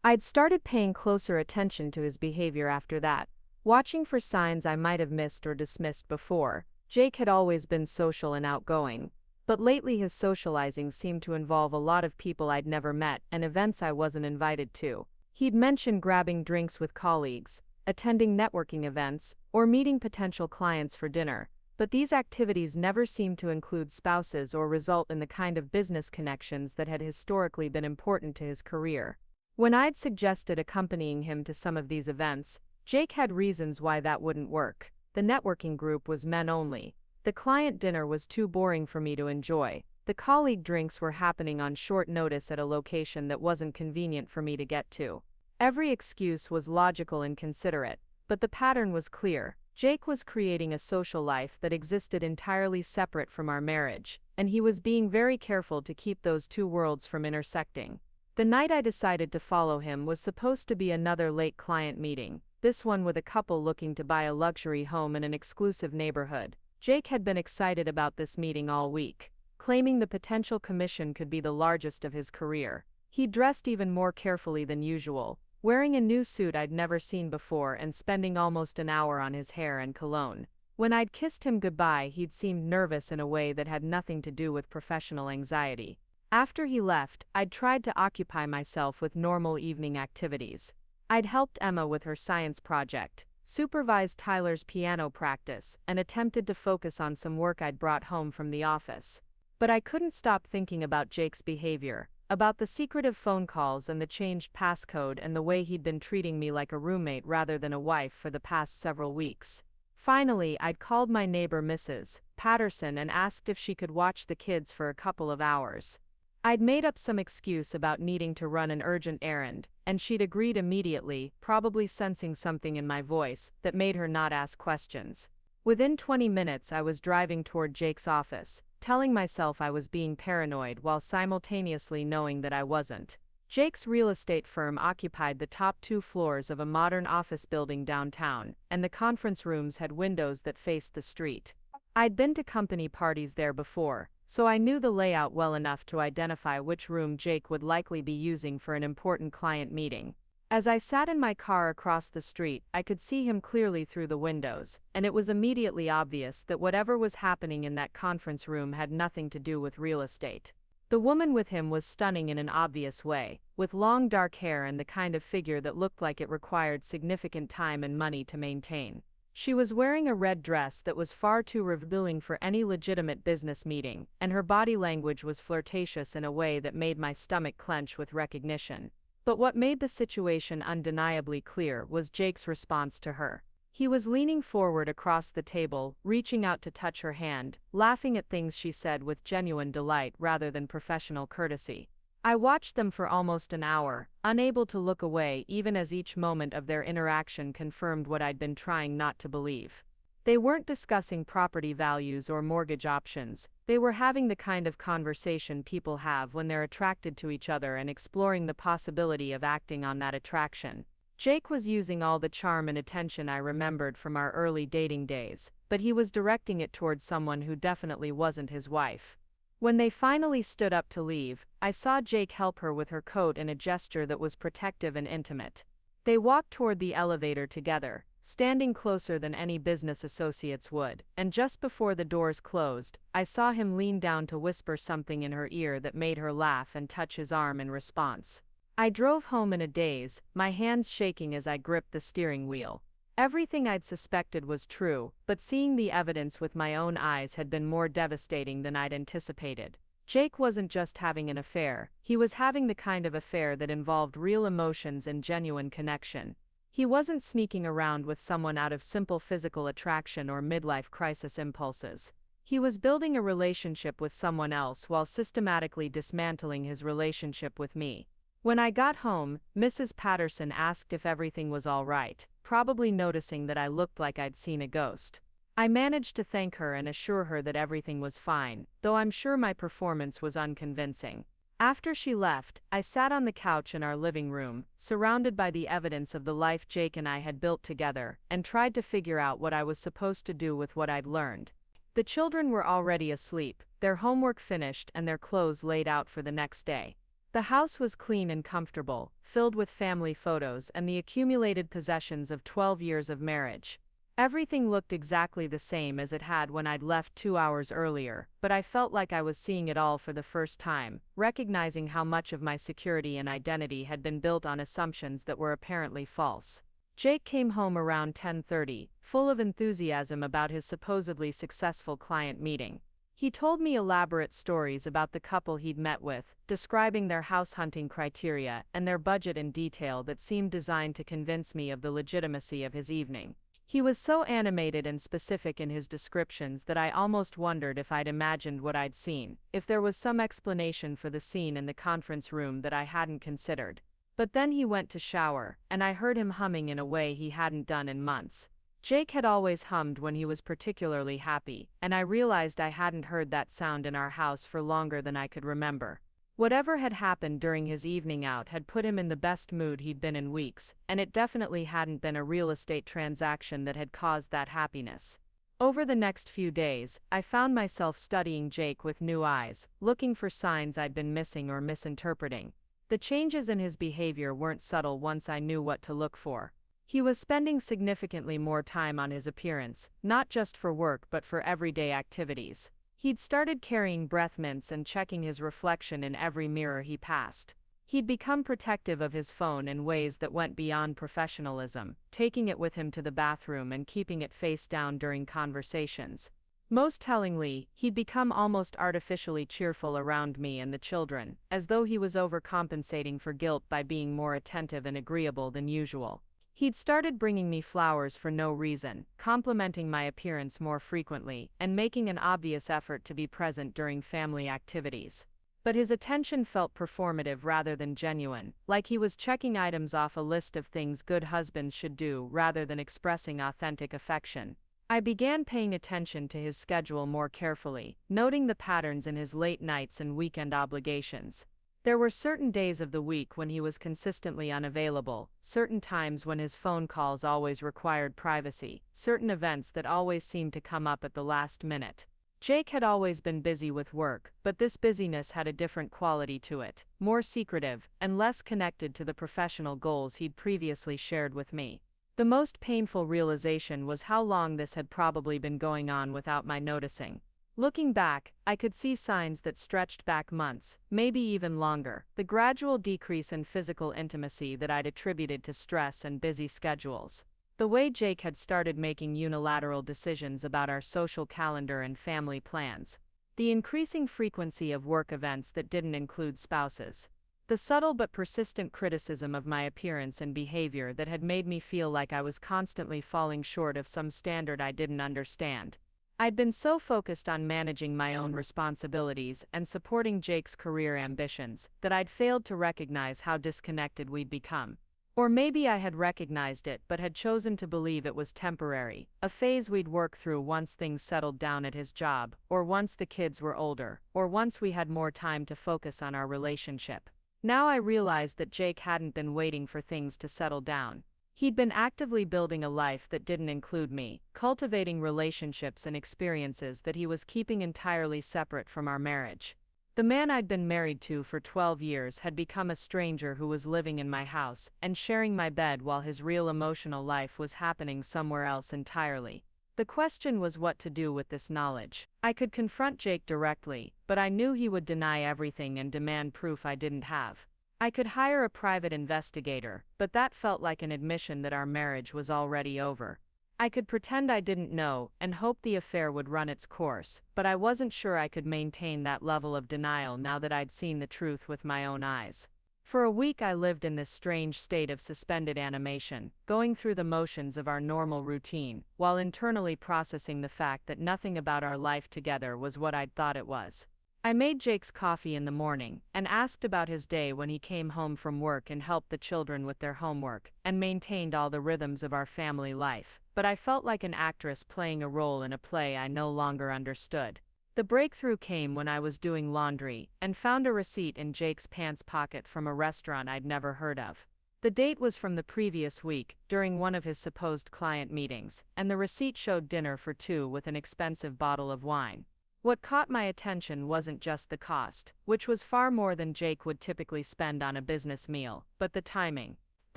I'd started paying closer attention to his behavior after that, watching for signs I might have missed or dismissed before. Jake had always been social and outgoing, but lately his socializing seemed to involve a lot of people I'd never met and events I wasn't invited to. He'd mentioned grabbing drinks with colleagues, attending networking events, or meeting potential clients for dinner, but these activities never seemed to include spouses or result in the kind of business connections that had historically been important to his career. When I'd suggested accompanying him to some of these events, Jake had reasons why that wouldn't work. The networking group was men only. The client dinner was too boring for me to enjoy. The colleague drinks were happening on short notice at a location that wasn't convenient for me to get to. Every excuse was logical and considerate, but the pattern was clear. Jake was creating a social life that existed entirely separate from our marriage, and he was being very careful to keep those two worlds from intersecting. The night I decided to follow him was supposed to be another late client meeting, this one with a couple looking to buy a luxury home in an exclusive neighborhood. Jake had been excited about this meeting all week, claiming the potential commission could be the largest of his career. He dressed even more carefully than usual, wearing a new suit I'd never seen before and spending almost an hour on his hair and cologne. When I'd kissed him goodbye, he'd seemed nervous in a way that had nothing to do with professional anxiety. After he left, I'd tried to occupy myself with normal evening activities. I'd helped Emma with her science project, supervised Tyler's piano practice, and attempted to focus on some work I'd brought home from the office. But I couldn't stop thinking about Jake's behavior, about the secretive phone calls and the changed passcode and the way he'd been treating me like a roommate rather than a wife for the past several weeks. Finally, I'd called my neighbor Mrs. Patterson and asked if she could watch the kids for a couple of hours. I'd made up some excuse about needing to run an urgent errand, and she'd agreed immediately, probably sensing something in my voice that made her not ask questions. Within 20 minutes I was driving toward Jake's office, telling myself I was being paranoid while simultaneously knowing that I wasn't. Jake's real estate firm occupied the top 2 floors of a modern office building downtown, and the conference rooms had windows that faced the street. I'd been to company parties there before, so I knew the layout well enough to identify which room Jake would likely be using for an important client meeting. As I sat in my car across the street, I could see him clearly through the windows, and it was immediately obvious that whatever was happening in that conference room had nothing to do with real estate. The woman with him was stunning in an obvious way, with long dark hair and the kind of figure that looked like it required significant time and money to maintain. She was wearing a red dress that was far too revealing for any legitimate business meeting, and her body language was flirtatious in a way that made my stomach clench with recognition. But what made the situation undeniably clear was Jake's response to her. He was leaning forward across the table, reaching out to touch her hand, laughing at things she said with genuine delight rather than professional courtesy. I watched them for almost an hour, unable to look away even as each moment of their interaction confirmed what I'd been trying not to believe. They weren't discussing property values or mortgage options, they were having the kind of conversation people have when they're attracted to each other and exploring the possibility of acting on that attraction. Jake was using all the charm and attention I remembered from our early dating days, but he was directing it towards someone who definitely wasn't his wife. When they finally stood up to leave, I saw Jake help her with her coat in a gesture that was protective and intimate. They walked toward the elevator together, standing closer than any business associates would, and just before the doors closed, I saw him lean down to whisper something in her ear that made her laugh and touch his arm in response. I drove home in a daze, my hands shaking as I gripped the steering wheel. Everything I'd suspected was true, but seeing the evidence with my own eyes had been more devastating than I'd anticipated. Jake wasn't just having an affair, he was having the kind of affair that involved real emotions and genuine connection. He wasn't sneaking around with someone out of simple physical attraction or midlife crisis impulses. He was building a relationship with someone else while systematically dismantling his relationship with me. When I got home, Mrs. Patterson asked if everything was all right, probably noticing that I looked like I'd seen a ghost. I managed to thank her and assure her that everything was fine, though I'm sure my performance was unconvincing. After she left, I sat on the couch in our living room, surrounded by the evidence of the life Jake and I had built together, and tried to figure out what I was supposed to do with what I'd learned. The children were already asleep, their homework finished and their clothes laid out for the next day. The house was clean and comfortable, filled with family photos and the accumulated possessions of 12 years of marriage. Everything looked exactly the same as it had when I'd left 2 hours earlier, but I felt like I was seeing it all for the first time, recognizing how much of my security and identity had been built on assumptions that were apparently false. Jake came home around 10:30, full of enthusiasm about his supposedly successful client meeting. He told me elaborate stories about the couple he'd met with, describing their house hunting criteria and their budget in detail that seemed designed to convince me of the legitimacy of his evening. He was so animated and specific in his descriptions that I almost wondered if I'd imagined what I'd seen, if there was some explanation for the scene in the conference room that I hadn't considered. But then he went to shower, and I heard him humming in a way he hadn't done in months. Jake had always hummed when he was particularly happy, and I realized I hadn't heard that sound in our house for longer than I could remember. Whatever had happened during his evening out had put him in the best mood he'd been in weeks, and it definitely hadn't been a real estate transaction that had caused that happiness. Over the next few days, I found myself studying Jake with new eyes, looking for signs I'd been missing or misinterpreting. The changes in his behavior weren't subtle once I knew what to look for. He was spending significantly more time on his appearance, not just for work but for everyday activities. He'd started carrying breath mints and checking his reflection in every mirror he passed. He'd become protective of his phone in ways that went beyond professionalism, taking it with him to the bathroom and keeping it face down during conversations. Most tellingly, he'd become almost artificially cheerful around me and the children, as though he was overcompensating for guilt by being more attentive and agreeable than usual. He'd started bringing me flowers for no reason, complimenting my appearance more frequently, and making an obvious effort to be present during family activities. But his attention felt performative rather than genuine, like he was checking items off a list of things good husbands should do rather than expressing authentic affection. I began paying attention to his schedule more carefully, noting the patterns in his late nights and weekend obligations. There were certain days of the week when he was consistently unavailable, certain times when his phone calls always required privacy, certain events that always seemed to come up at the last minute. Jake had always been busy with work, but this busyness had a different quality to it, more secretive, and less connected to the professional goals he'd previously shared with me. The most painful realization was how long this had probably been going on without my noticing. Looking back, I could see signs that stretched back months, maybe even longer, the gradual decrease in physical intimacy that I'd attributed to stress and busy schedules. The way Jake had started making unilateral decisions about our social calendar and family plans. The increasing frequency of work events that didn't include spouses. The subtle but persistent criticism of my appearance and behavior that had made me feel like I was constantly falling short of some standard I didn't understand. I'd been so focused on managing my own responsibilities and supporting Jake's career ambitions that I'd failed to recognize how disconnected we'd become. Or maybe I had recognized it but had chosen to believe it was temporary, a phase we'd work through once things settled down at his job, or once the kids were older, or once we had more time to focus on our relationship. Now I realized that Jake hadn't been waiting for things to settle down. He'd been actively building a life that didn't include me, cultivating relationships and experiences that he was keeping entirely separate from our marriage. The man I'd been married to for 12 years had become a stranger who was living in my house and sharing my bed while his real emotional life was happening somewhere else entirely. The question was what to do with this knowledge. I could confront Jake directly, but I knew he would deny everything and demand proof I didn't have. I could hire a private investigator, but that felt like an admission that our marriage was already over. I could pretend I didn't know and hope the affair would run its course, but I wasn't sure I could maintain that level of denial now that I'd seen the truth with my own eyes. For a week I lived in this strange state of suspended animation, going through the motions of our normal routine, while internally processing the fact that nothing about our life together was what I'd thought it was. I made Jake's coffee in the morning, and asked about his day when he came home from work and helped the children with their homework, and maintained all the rhythms of our family life, but I felt like an actress playing a role in a play I no longer understood. The breakthrough came when I was doing laundry, and found a receipt in Jake's pants pocket from a restaurant I'd never heard of. The date was from the previous week, during one of his supposed client meetings, and the receipt showed dinner for two with an expensive bottle of wine. What caught my attention wasn't just the cost, which was far more than Jake would typically spend on a business meal, but the timing.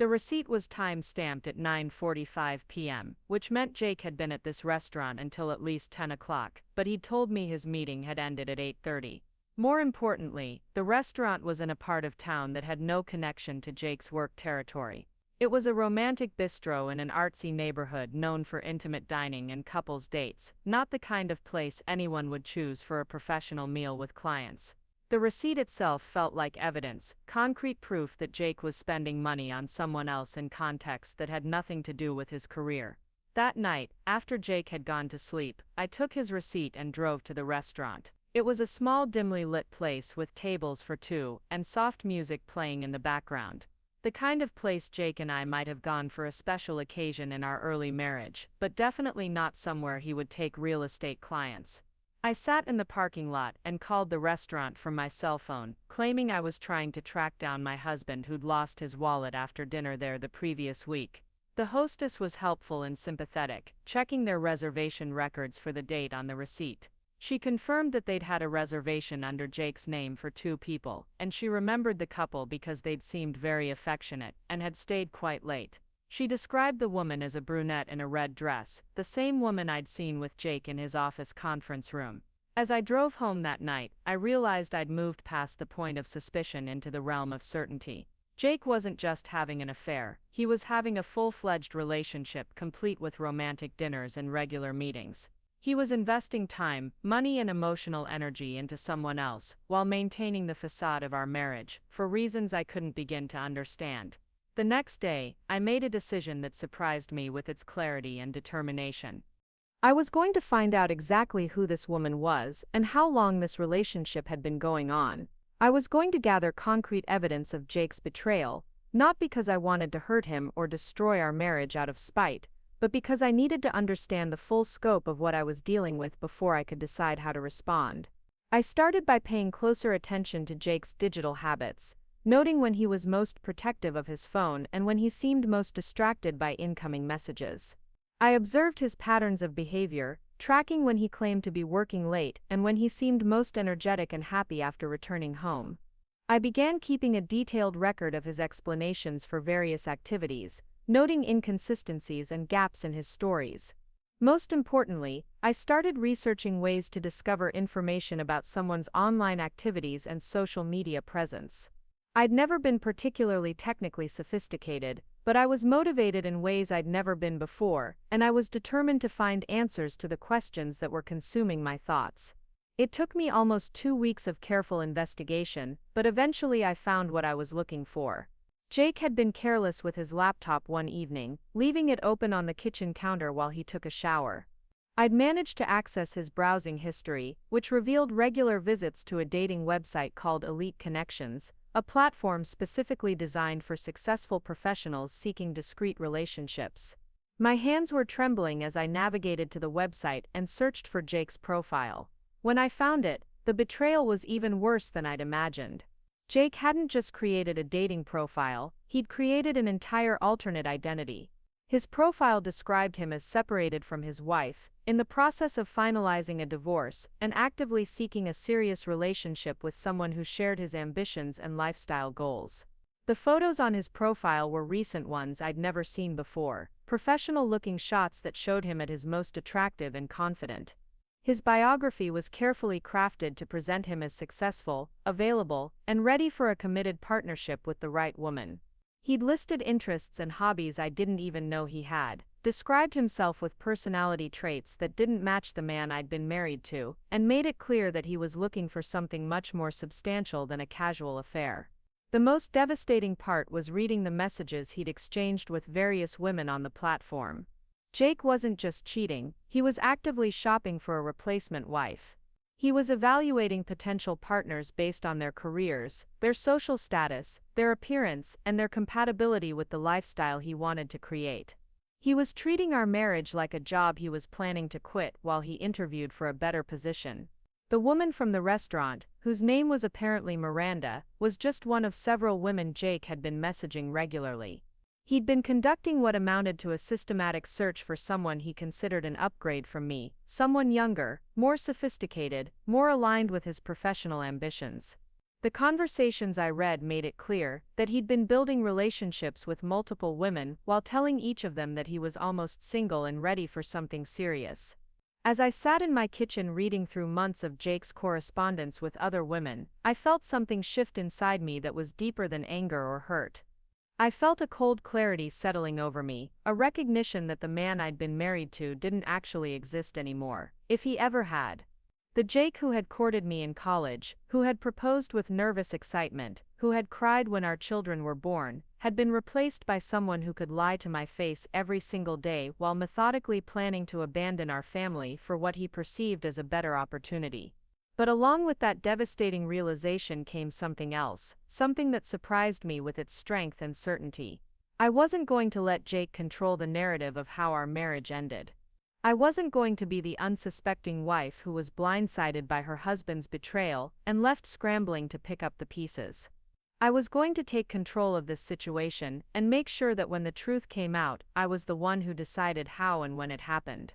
The receipt was time-stamped at 9:45 p.m., which meant Jake had been at this restaurant until at least 10 o'clock, but he'd told me his meeting had ended at 8:30. More importantly, the restaurant was in a part of town that had no connection to Jake's work territory. It was a romantic bistro in an artsy neighborhood known for intimate dining and couples dates, not the kind of place anyone would choose for a professional meal with clients. The receipt itself felt like evidence, concrete proof that Jake was spending money on someone else in contexts that had nothing to do with his career. That night, after Jake had gone to sleep, I took his receipt and drove to the restaurant. It was a small dimly lit place with tables for two and soft music playing in the background. The kind of place Jake and I might have gone for a special occasion in our early marriage, but definitely not somewhere he would take real estate clients. I sat in the parking lot and called the restaurant from my cell phone, claiming I was trying to track down my husband who'd lost his wallet after dinner there the previous week. The hostess was helpful and sympathetic, checking their reservation records for the date on the receipt. She confirmed that they'd had a reservation under Jake's name for two people, and she remembered the couple because they'd seemed very affectionate and had stayed quite late. She described the woman as a brunette in a red dress, the same woman I'd seen with Jake in his office conference room. As I drove home that night, I realized I'd moved past the point of suspicion into the realm of certainty. Jake wasn't just having an affair, he was having a full-fledged relationship complete with romantic dinners and regular meetings. He was investing time, money and emotional energy into someone else, while maintaining the facade of our marriage, for reasons I couldn't begin to understand. The next day, I made a decision that surprised me with its clarity and determination. I was going to find out exactly who this woman was and how long this relationship had been going on. I was going to gather concrete evidence of Jake's betrayal, not because I wanted to hurt him or destroy our marriage out of spite, but because I needed to understand the full scope of what I was dealing with before I could decide how to respond. I started by paying closer attention to Jake's digital habits, noting when he was most protective of his phone and when he seemed most distracted by incoming messages. I observed his patterns of behavior, tracking when he claimed to be working late and when he seemed most energetic and happy after returning home. I began keeping a detailed record of his explanations for various activities, noting inconsistencies and gaps in his stories. Most importantly, I started researching ways to discover information about someone's online activities and social media presence. I'd never been particularly technically sophisticated, but I was motivated in ways I'd never been before, and I was determined to find answers to the questions that were consuming my thoughts. It took me almost 2 weeks of careful investigation, but eventually I found what I was looking for. Jake had been careless with his laptop one evening, leaving it open on the kitchen counter while he took a shower. I'd managed to access his browsing history, which revealed regular visits to a dating website called Elite Connections, a platform specifically designed for successful professionals seeking discreet relationships. My hands were trembling as I navigated to the website and searched for Jake's profile. When I found it, the betrayal was even worse than I'd imagined. Jake hadn't just created a dating profile, he'd created an entire alternate identity. His profile described him as separated from his wife, in the process of finalizing a divorce, and actively seeking a serious relationship with someone who shared his ambitions and lifestyle goals. The photos on his profile were recent ones I'd never seen before, professional-looking shots that showed him at his most attractive and confident. His biography was carefully crafted to present him as successful, available, and ready for a committed partnership with the right woman. He'd listed interests and hobbies I didn't even know he had, described himself with personality traits that didn't match the man I'd been married to, and made it clear that he was looking for something much more substantial than a casual affair. The most devastating part was reading the messages he'd exchanged with various women on the platform. Jake wasn't just cheating, he was actively shopping for a replacement wife. He was evaluating potential partners based on their careers, their social status, their appearance, and their compatibility with the lifestyle he wanted to create. He was treating our marriage like a job he was planning to quit while he interviewed for a better position. The woman from the restaurant, whose name was apparently Miranda, was just one of several women Jake had been messaging regularly. He'd been conducting what amounted to a systematic search for someone he considered an upgrade from me, someone younger, more sophisticated, more aligned with his professional ambitions. The conversations I read made it clear that he'd been building relationships with multiple women while telling each of them that he was almost single and ready for something serious. As I sat in my kitchen reading through months of Jake's correspondence with other women, I felt something shift inside me that was deeper than anger or hurt. I felt a cold clarity settling over me, a recognition that the man I'd been married to didn't actually exist anymore, if he ever had. The Jake who had courted me in college, who had proposed with nervous excitement, who had cried when our children were born, had been replaced by someone who could lie to my face every single day while methodically planning to abandon our family for what he perceived as a better opportunity. But along with that devastating realization came something else, something that surprised me with its strength and certainty. I wasn't going to let Jake control the narrative of how our marriage ended. I wasn't going to be the unsuspecting wife who was blindsided by her husband's betrayal and left scrambling to pick up the pieces. I was going to take control of this situation and make sure that when the truth came out, I was the one who decided how and when it happened.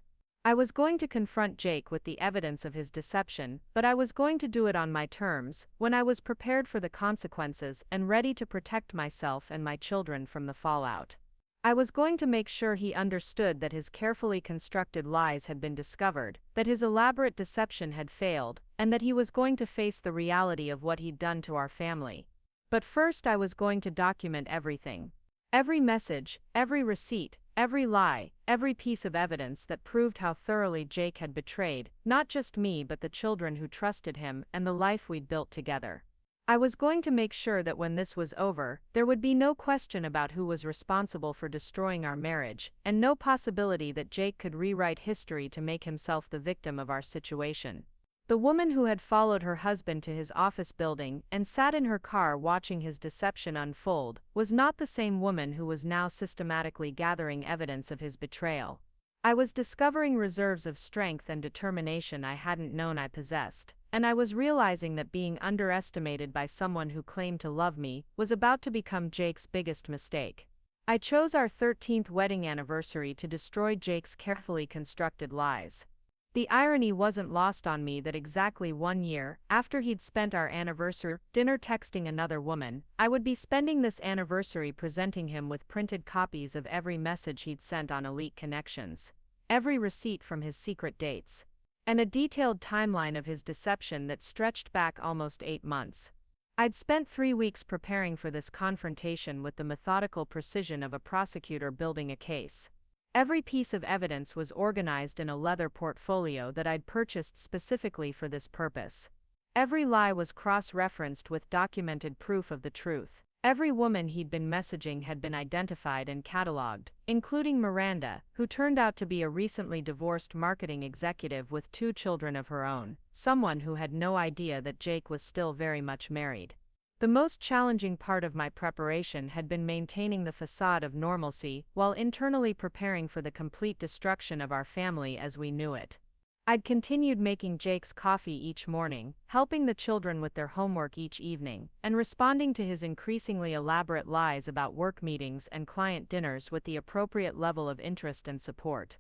I was going to confront Jake with the evidence of his deception, but I was going to do it on my terms, when I was prepared for the consequences and ready to protect myself and my children from the fallout. I was going to make sure he understood that his carefully constructed lies had been discovered, that his elaborate deception had failed, and that he was going to face the reality of what he'd done to our family. But first I was going to document everything. Every message, every receipt, every lie, every piece of evidence that proved how thoroughly Jake had betrayed, not just me but the children who trusted him and the life we'd built together. I was going to make sure that when this was over, there would be no question about who was responsible for destroying our marriage, and no possibility that Jake could rewrite history to make himself the victim of our situation. The woman who had followed her husband to his office building and sat in her car watching his deception unfold was not the same woman who was now systematically gathering evidence of his betrayal. I was discovering reserves of strength and determination I hadn't known I possessed, and I was realizing that being underestimated by someone who claimed to love me was about to become Jake's biggest mistake. I chose our 13th wedding anniversary to destroy Jake's carefully constructed lies. The irony wasn't lost on me that exactly 1 year after he'd spent our anniversary dinner texting another woman, I would be spending this anniversary presenting him with printed copies of every message he'd sent on Elite Connections, every receipt from his secret dates, and a detailed timeline of his deception that stretched back almost 8 months. I'd spent 3 weeks preparing for this confrontation with the methodical precision of a prosecutor building a case. Every piece of evidence was organized in a leather portfolio that I'd purchased specifically for this purpose. Every lie was cross-referenced with documented proof of the truth. Every woman he'd been messaging had been identified and cataloged, including Miranda, who turned out to be a recently divorced marketing executive with 2 children of her own, someone who had no idea that Jake was still very much married. The most challenging part of my preparation had been maintaining the facade of normalcy while internally preparing for the complete destruction of our family as we knew it. I'd continued making Jake's coffee each morning, helping the children with their homework each evening, and responding to his increasingly elaborate lies about work meetings and client dinners with the appropriate level of interest and support.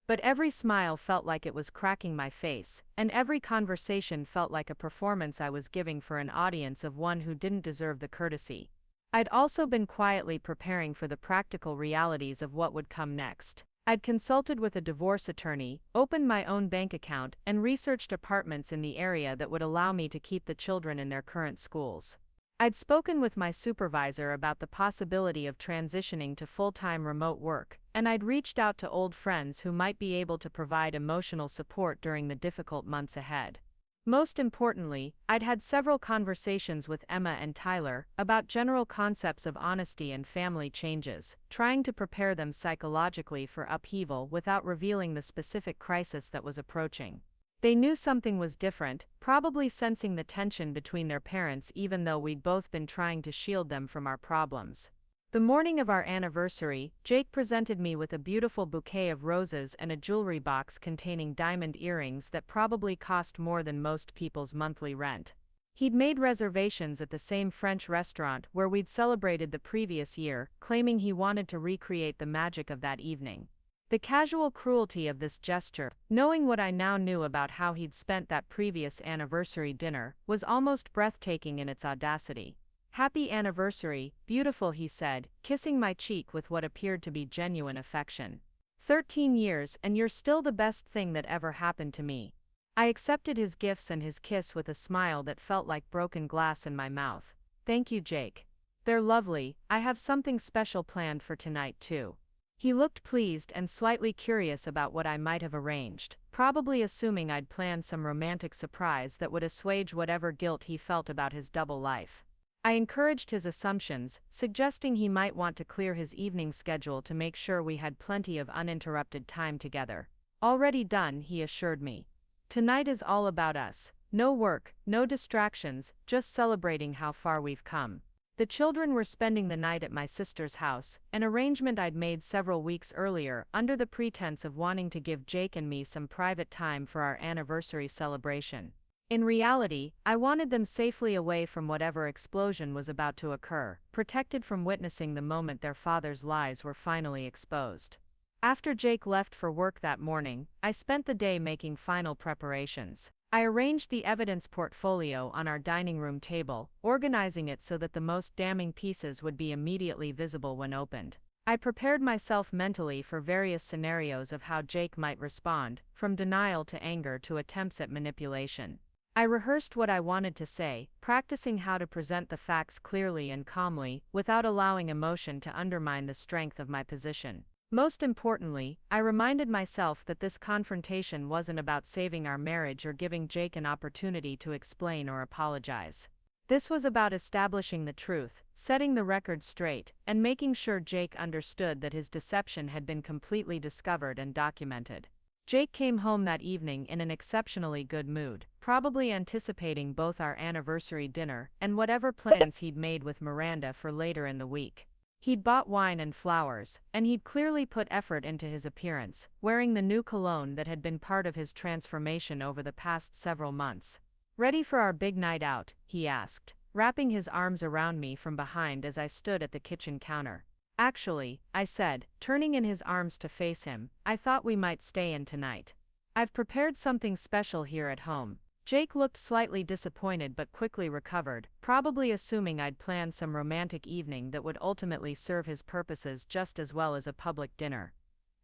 But every smile felt like it was cracking my face, and every conversation felt like a performance I was giving for an audience of one who didn't deserve the courtesy. I'd also been quietly preparing for the practical realities of what would come next. I'd consulted with a divorce attorney, opened my own bank account, and researched apartments in the area that would allow me to keep the children in their current schools. I'd spoken with my supervisor about the possibility of transitioning to full-time remote work, and I'd reached out to old friends who might be able to provide emotional support during the difficult months ahead. Most importantly, I'd had several conversations with Emma and Tyler about general concepts of honesty and family changes, trying to prepare them psychologically for upheaval without revealing the specific crisis that was approaching. They knew something was different, probably sensing the tension between their parents even though we'd both been trying to shield them from our problems. The morning of our anniversary, Jake presented me with a beautiful bouquet of roses and a jewelry box containing diamond earrings that probably cost more than most people's monthly rent. He'd made reservations at the same French restaurant where we'd celebrated the previous year, claiming he wanted to recreate the magic of that evening. The casual cruelty of this gesture, knowing what I now knew about how he'd spent that previous anniversary dinner, was almost breathtaking in its audacity. "Happy anniversary, beautiful," he said, kissing my cheek with what appeared to be genuine affection. 13 years and you're still the best thing that ever happened to me." I accepted his gifts and his kiss with a smile that felt like broken glass in my mouth. "Thank you, Jake. They're lovely. I have something special planned for tonight too." He looked pleased and slightly curious about what I might have arranged, probably assuming I'd planned some romantic surprise that would assuage whatever guilt he felt about his double life. I encouraged his assumptions, suggesting he might want to clear his evening schedule to make sure we had plenty of uninterrupted time together. "Already done," he assured me. "Tonight is all about us. No work, no distractions, just celebrating how far we've come." The children were spending the night at my sister's house, an arrangement I'd made several weeks earlier under the pretense of wanting to give Jake and me some private time for our anniversary celebration. In reality, I wanted them safely away from whatever explosion was about to occur, protected from witnessing the moment their father's lies were finally exposed. After Jake left for work that morning, I spent the day making final preparations. I arranged the evidence portfolio on our dining room table, organizing it so that the most damning pieces would be immediately visible when opened. I prepared myself mentally for various scenarios of how Jake might respond, from denial to anger to attempts at manipulation. I rehearsed what I wanted to say, practicing how to present the facts clearly and calmly, without allowing emotion to undermine the strength of my position. Most importantly, I reminded myself that this confrontation wasn't about saving our marriage or giving Jake an opportunity to explain or apologize. This was about establishing the truth, setting the record straight, and making sure Jake understood that his deception had been completely discovered and documented. Jake came home that evening in an exceptionally good mood, probably anticipating both our anniversary dinner and whatever plans he'd made with Miranda for later in the week. He'd bought wine and flowers, and he'd clearly put effort into his appearance, wearing the new cologne that had been part of his transformation over the past several months. "Ready for our big night out?" he asked, wrapping his arms around me from behind as I stood at the kitchen counter. "Actually," I said, turning in his arms to face him, "I thought we might stay in tonight. I've prepared something special here at home." Jake looked slightly disappointed but quickly recovered, probably assuming I'd planned some romantic evening that would ultimately serve his purposes just as well as a public dinner.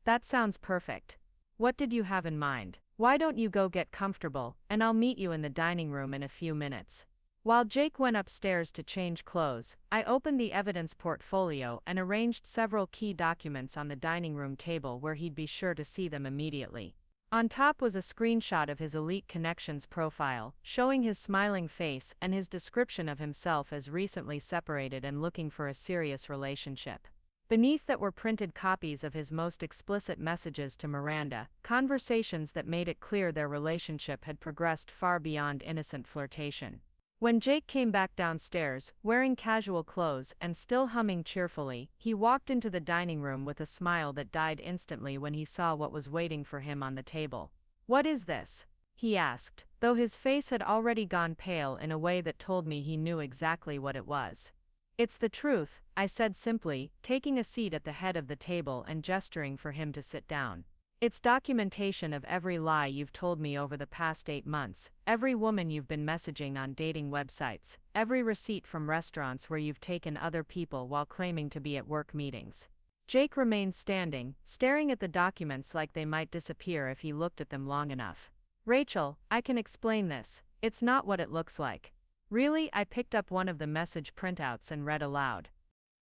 "That sounds perfect. What did you have in mind? Why don't you go get comfortable, and I'll meet you in the dining room in a few minutes." While Jake went upstairs to change clothes, I opened the evidence portfolio and arranged several key documents on the dining room table where he'd be sure to see them immediately. On top was a screenshot of his Elite Connections profile, showing his smiling face and his description of himself as recently separated and looking for a serious relationship. Beneath that were printed copies of his most explicit messages to Miranda, conversations that made it clear their relationship had progressed far beyond innocent flirtation. When Jake came back downstairs, wearing casual clothes and still humming cheerfully, he walked into the dining room with a smile that died instantly when he saw what was waiting for him on the table. "What is this?" he asked, though his face had already gone pale in a way that told me he knew exactly what it was. "It's the truth," I said simply, taking a seat at the head of the table and gesturing for him to sit down. "It's documentation of every lie you've told me over the past 8 months, every woman you've been messaging on dating websites, every receipt from restaurants where you've taken other people while claiming to be at work meetings." Jake remained standing, staring at the documents like they might disappear if he looked at them long enough. "Rachel, I can explain this. It's not what it looks like." "Really?" I picked up one of the message printouts and read aloud.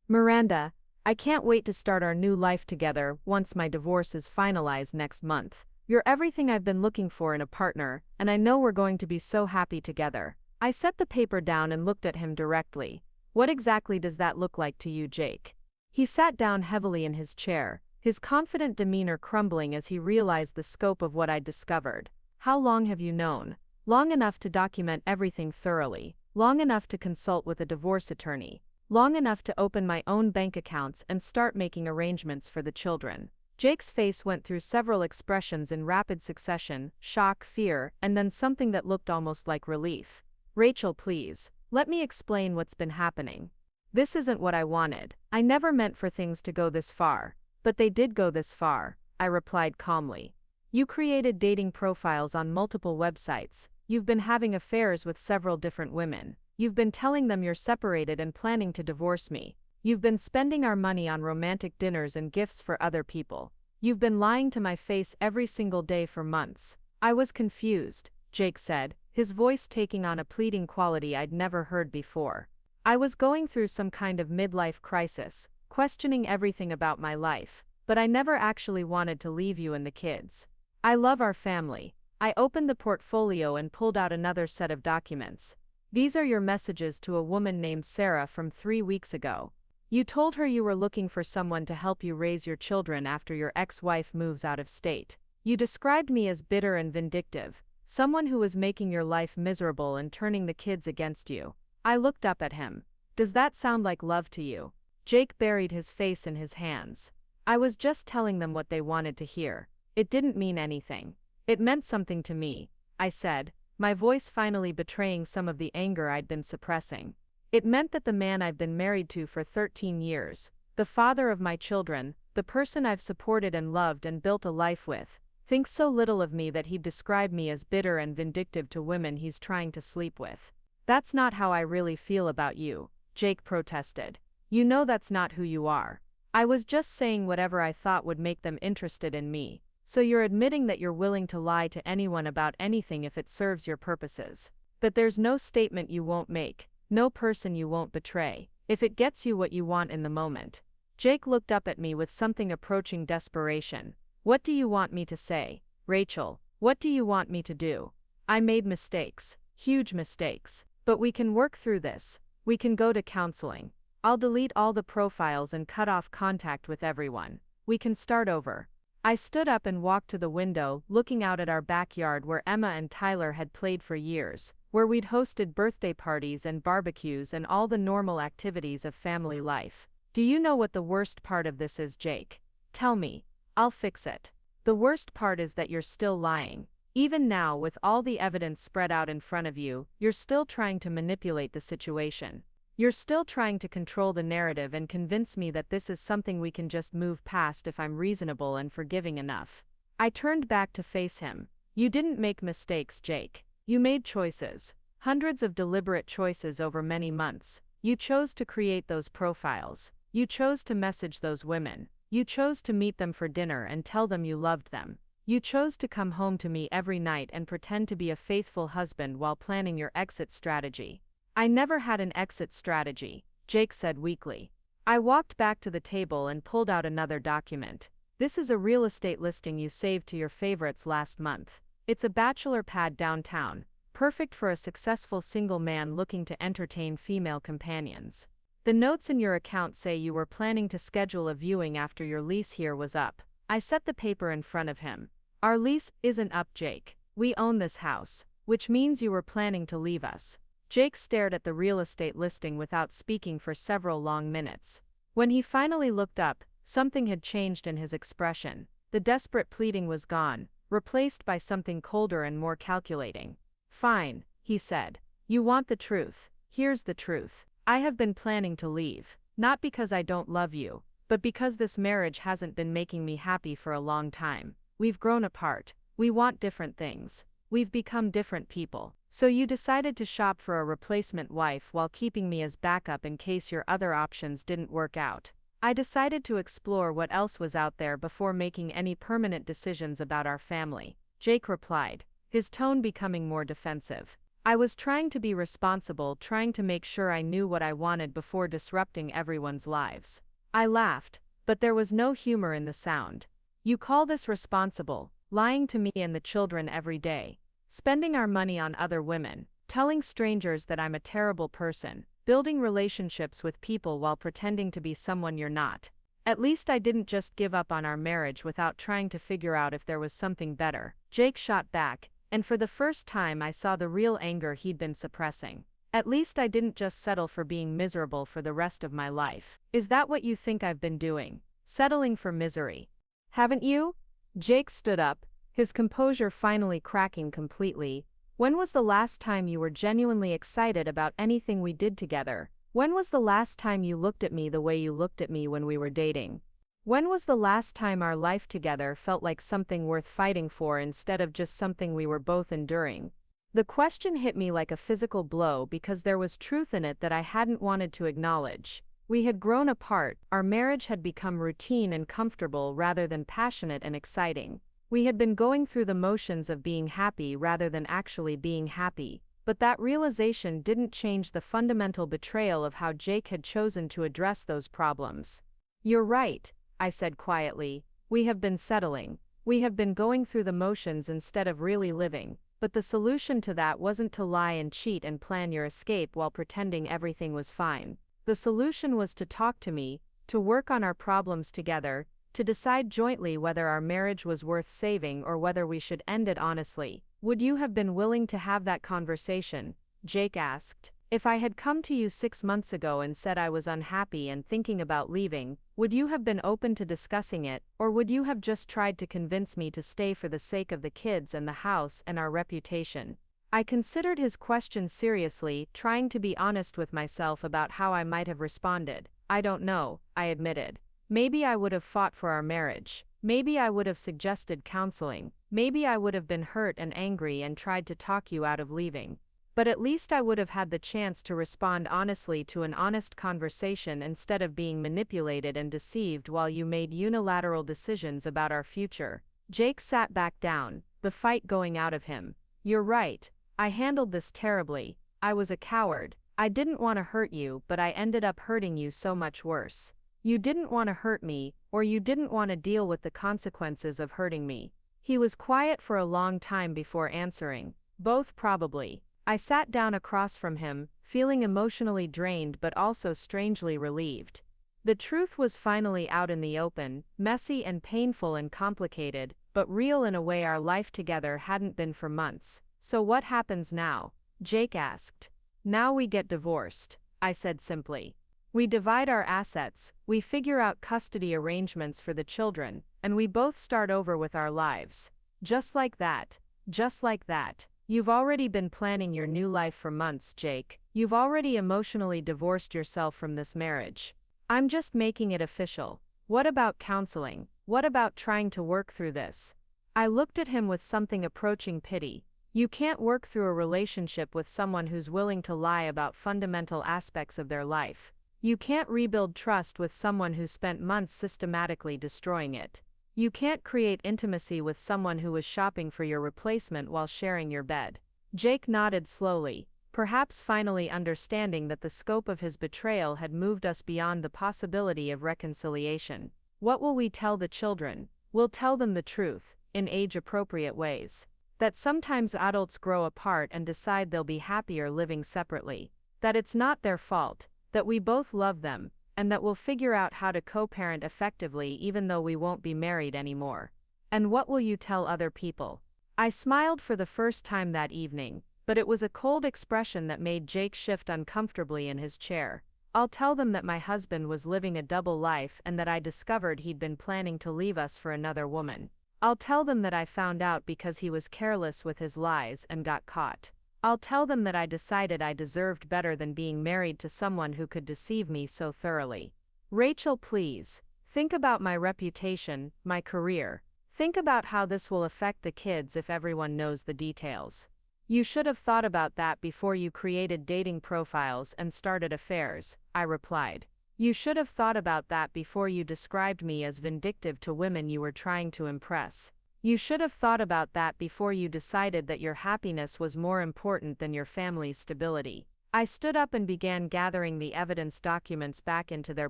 Miranda, I can't wait to start our new life together once my divorce is finalized next month. You're everything I've been looking for in a partner, and I know we're going to be so happy together. I set the paper down and looked at him directly. "What exactly does that look like to you, Jake?" He sat down heavily in his chair, his confident demeanor crumbling as he realized the scope of what I'd discovered. "How long have you known?" "Long enough to document everything thoroughly, long enough to consult with a divorce attorney, long enough to open my own bank accounts and start making arrangements for the children." Jake's face went through several expressions in rapid succession: shock, fear, and then something that looked almost like relief. "Rachel, please, let me explain what's been happening. This isn't what I wanted. I never meant for things to go this far, but they did go this far," I replied calmly. "You created dating profiles on multiple websites. You've been having affairs with several different women. You've been telling them you're separated and planning to divorce me. You've been spending our money on romantic dinners and gifts for other people. You've been lying to my face every single day for months." "I was confused," Jake said, his voice taking on a pleading quality I'd never heard before. "I was going through some kind of midlife crisis, questioning everything about my life, but I never actually wanted to leave you and the kids. I love our family." I opened the portfolio and pulled out another set of documents. "These are your messages to a woman named Sarah from 3 weeks ago. You told her you were looking for someone to help you raise your children after your ex-wife moves out of state. You described me as bitter and vindictive, someone who was making your life miserable and turning the kids against you." I looked up at him. "Does that sound like love to you?" Jake buried his face in his hands. "I was just telling them what they wanted to hear. It didn't mean anything." "It meant something to me," I said, my voice finally betraying some of the anger I'd been suppressing. "It meant that the man I've been married to for 13 years, the father of my children, the person I've supported and loved and built a life with, thinks so little of me that he'd describe me as bitter and vindictive to women he's trying to sleep with." "That's not how I really feel about you," Jake protested. "You know that's not who you are. I was just saying whatever I thought would make them interested in me. So you're admitting that you're willing to lie to anyone about anything if it serves your purposes. That there's no statement you won't make, no person you won't betray, if it gets you what you want in the moment." Jake looked up at me with something approaching desperation. "What do you want me to say, Rachel? What do you want me to do? I made mistakes, huge mistakes, but we can work through this. We can go to counseling. I'll delete all the profiles and cut off contact with everyone. We can start over." I stood up and walked to the window, looking out at our backyard where Emma and Tyler had played for years, where we'd hosted birthday parties and barbecues and all the normal activities of family life. "Do you know what the worst part of this is, Jake? Tell me. I'll fix it. The worst part is that you're still lying. Even now, with all the evidence spread out in front of you, you're still trying to manipulate the situation. You're still trying to control the narrative and convince me that this is something we can just move past if I'm reasonable and forgiving enough." I turned back to face him. "You didn't make mistakes, Jake. You made choices. Hundreds of deliberate choices over many months. You chose to create those profiles. You chose to message those women. You chose to meet them for dinner and tell them you loved them. You chose to come home to me every night and pretend to be a faithful husband while planning your exit strategy. I never had an exit strategy, Jake said weakly. I walked back to the table and pulled out another document. This is a real estate listing you saved to your favorites last month. It's a bachelor pad downtown, perfect for a successful single man looking to entertain female companions. The notes in your account say you were planning to schedule a viewing after your lease here was up. I set the paper in front of him. Our lease isn't up, Jake. We own this house, which means you were planning to leave us. Jake stared at the real estate listing without speaking for several long minutes. When he finally looked up, something had changed in his expression. The desperate pleading was gone, replaced by something colder and more calculating. Fine, he said. You want the truth. Here's the truth. I have been planning to leave, not because I don't love you, but because this marriage hasn't been making me happy for a long time. We've grown apart. We want different things. We've become different people. So you decided to shop for a replacement wife while keeping me as backup in case your other options didn't work out. I decided to explore what else was out there before making any permanent decisions about our family, Jake replied, his tone becoming more defensive. I was trying to be responsible, trying to make sure I knew what I wanted before disrupting everyone's lives. I laughed, but there was no humor in the sound. You call this responsible, lying to me and the children every day, spending our money on other women, telling strangers that I'm a terrible person, building relationships with people while pretending to be someone you're not. At least I didn't just give up on our marriage without trying to figure out if there was something better. Jake shot back, and for the first time I saw the real anger he'd been suppressing. At least I didn't just settle for being miserable for the rest of my life. Is that what you think I've been doing? Settling for misery? Haven't you? Jake stood up, his composure finally cracking completely. When was the last time you were genuinely excited about anything we did together? When was the last time you looked at me the way you looked at me when we were dating? When was the last time our life together felt like something worth fighting for instead of just something we were both enduring? The question hit me like a physical blow because there was truth in it that I hadn't wanted to acknowledge. We had grown apart, our marriage had become routine and comfortable rather than passionate and exciting. We had been going through the motions of being happy rather than actually being happy, but that realization didn't change the fundamental betrayal of how Jake had chosen to address those problems. You're right, I said quietly. We have been settling. We have been going through the motions instead of really living, but the solution to that wasn't to lie and cheat and plan your escape while pretending everything was fine. The solution was to talk to me, to work on our problems together, to decide jointly whether our marriage was worth saving or whether we should end it honestly. Would you have been willing to have that conversation? Jake asked. If I had come to you 6 months ago and said I was unhappy and thinking about leaving, would you have been open to discussing it, or would you have just tried to convince me to stay for the sake of the kids and the house and our reputation? I considered his question seriously, trying to be honest with myself about how I might have responded. I don't know, I admitted. Maybe I would have fought for our marriage. Maybe I would have suggested counseling. Maybe I would have been hurt and angry and tried to talk you out of leaving. But at least I would have had the chance to respond honestly to an honest conversation instead of being manipulated and deceived while you made unilateral decisions about our future. Jake sat back down, the fight going out of him. You're right. I handled this terribly. I was a coward. I didn't want to hurt you, but I ended up hurting you so much worse. You didn't want to hurt me, or you didn't want to deal with the consequences of hurting me. He was quiet for a long time before answering. Both probably. I sat down across from him, feeling emotionally drained but also strangely relieved. The truth was finally out in the open, messy and painful and complicated, but real in a way our life together hadn't been for months. So what happens now? Jake asked. Now we get divorced, I said simply. We divide our assets, we figure out custody arrangements for the children, and we both start over with our lives. Just like that. Just like that. You've already been planning your new life for months, Jake. You've already emotionally divorced yourself from this marriage. I'm just making it official. What about counseling? What about trying to work through this? I looked at him with something approaching pity. You can't work through a relationship with someone who's willing to lie about fundamental aspects of their life. You can't rebuild trust with someone who spent months systematically destroying it. You can't create intimacy with someone who was shopping for your replacement while sharing your bed. Jake nodded slowly, perhaps finally understanding that the scope of his betrayal had moved us beyond the possibility of reconciliation. What will we tell the children? We'll tell them the truth, in age-appropriate ways. That sometimes adults grow apart and decide they'll be happier living separately. That it's not their fault, that we both love them, and that we'll figure out how to co-parent effectively even though we won't be married anymore. And what will you tell other people? I smiled for the first time that evening, but it was a cold expression that made Jake shift uncomfortably in his chair. I'll tell them that my husband was living a double life and that I discovered he'd been planning to leave us for another woman. I'll tell them that I found out because he was careless with his lies and got caught. I'll tell them that I decided I deserved better than being married to someone who could deceive me so thoroughly. Rachel, please, think about my reputation, my career. Think about how this will affect the kids if everyone knows the details. You should have thought about that before you created dating profiles and started affairs, I replied. You should have thought about that before you described me as vindictive to women you were trying to impress. You should have thought about that before you decided that your happiness was more important than your family's stability. I stood up and began gathering the evidence documents back into their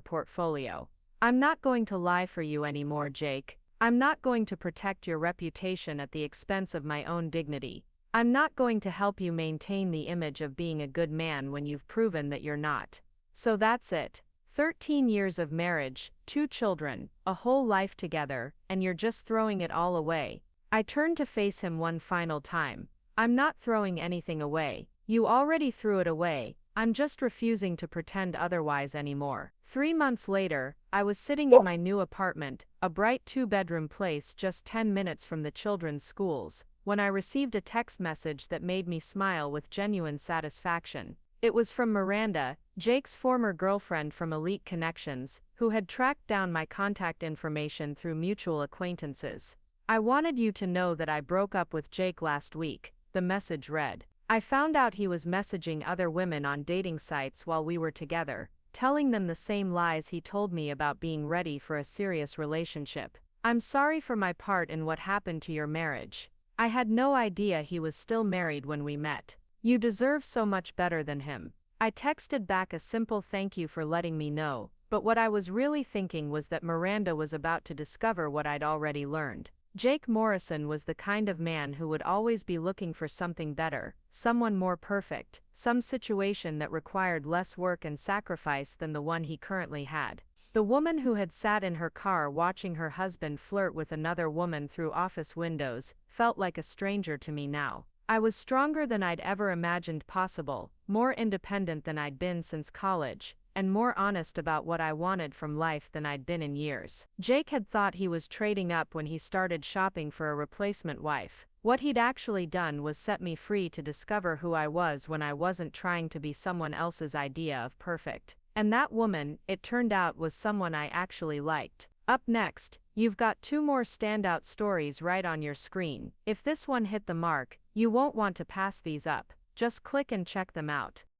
portfolio. I'm not going to lie for you anymore, Jake. I'm not going to protect your reputation at the expense of my own dignity. I'm not going to help you maintain the image of being a good man when you've proven that you're not. So that's it. 13 years of marriage, 2 children, a whole life together, and you're just throwing it all away. I turned to face him one final time. I'm not throwing anything away. You already threw it away. I'm just refusing to pretend otherwise anymore. 3 months later, I was sitting in my new apartment, a bright 2-bedroom place just 10 minutes from the children's schools, when I received a text message that made me smile with genuine satisfaction. It was from Miranda, Jake's former girlfriend from Elite Connections, who had tracked down my contact information through mutual acquaintances. I wanted you to know that I broke up with Jake last week, the message read. I found out he was messaging other women on dating sites while we were together, telling them the same lies he told me about being ready for a serious relationship. I'm sorry for my part in what happened to your marriage. I had no idea he was still married when we met. You deserve so much better than him. I texted back a simple thank you for letting me know, but what I was really thinking was that Miranda was about to discover what I'd already learned. Jake Morrison was the kind of man who would always be looking for something better, someone more perfect, some situation that required less work and sacrifice than the one he currently had. The woman who had sat in her car watching her husband flirt with another woman through office windows felt like a stranger to me now. I was stronger than I'd ever imagined possible, more independent than I'd been since college, and more honest about what I wanted from life than I'd been in years. Jake had thought he was trading up when he started shopping for a replacement wife. What he'd actually done was set me free to discover who I was when I wasn't trying to be someone else's idea of perfect. And that woman, it turned out, was someone I actually liked. Up next, you've got 2 more standout stories right on your screen. If this one hit the mark, you won't want to pass these up. Just click and check them out.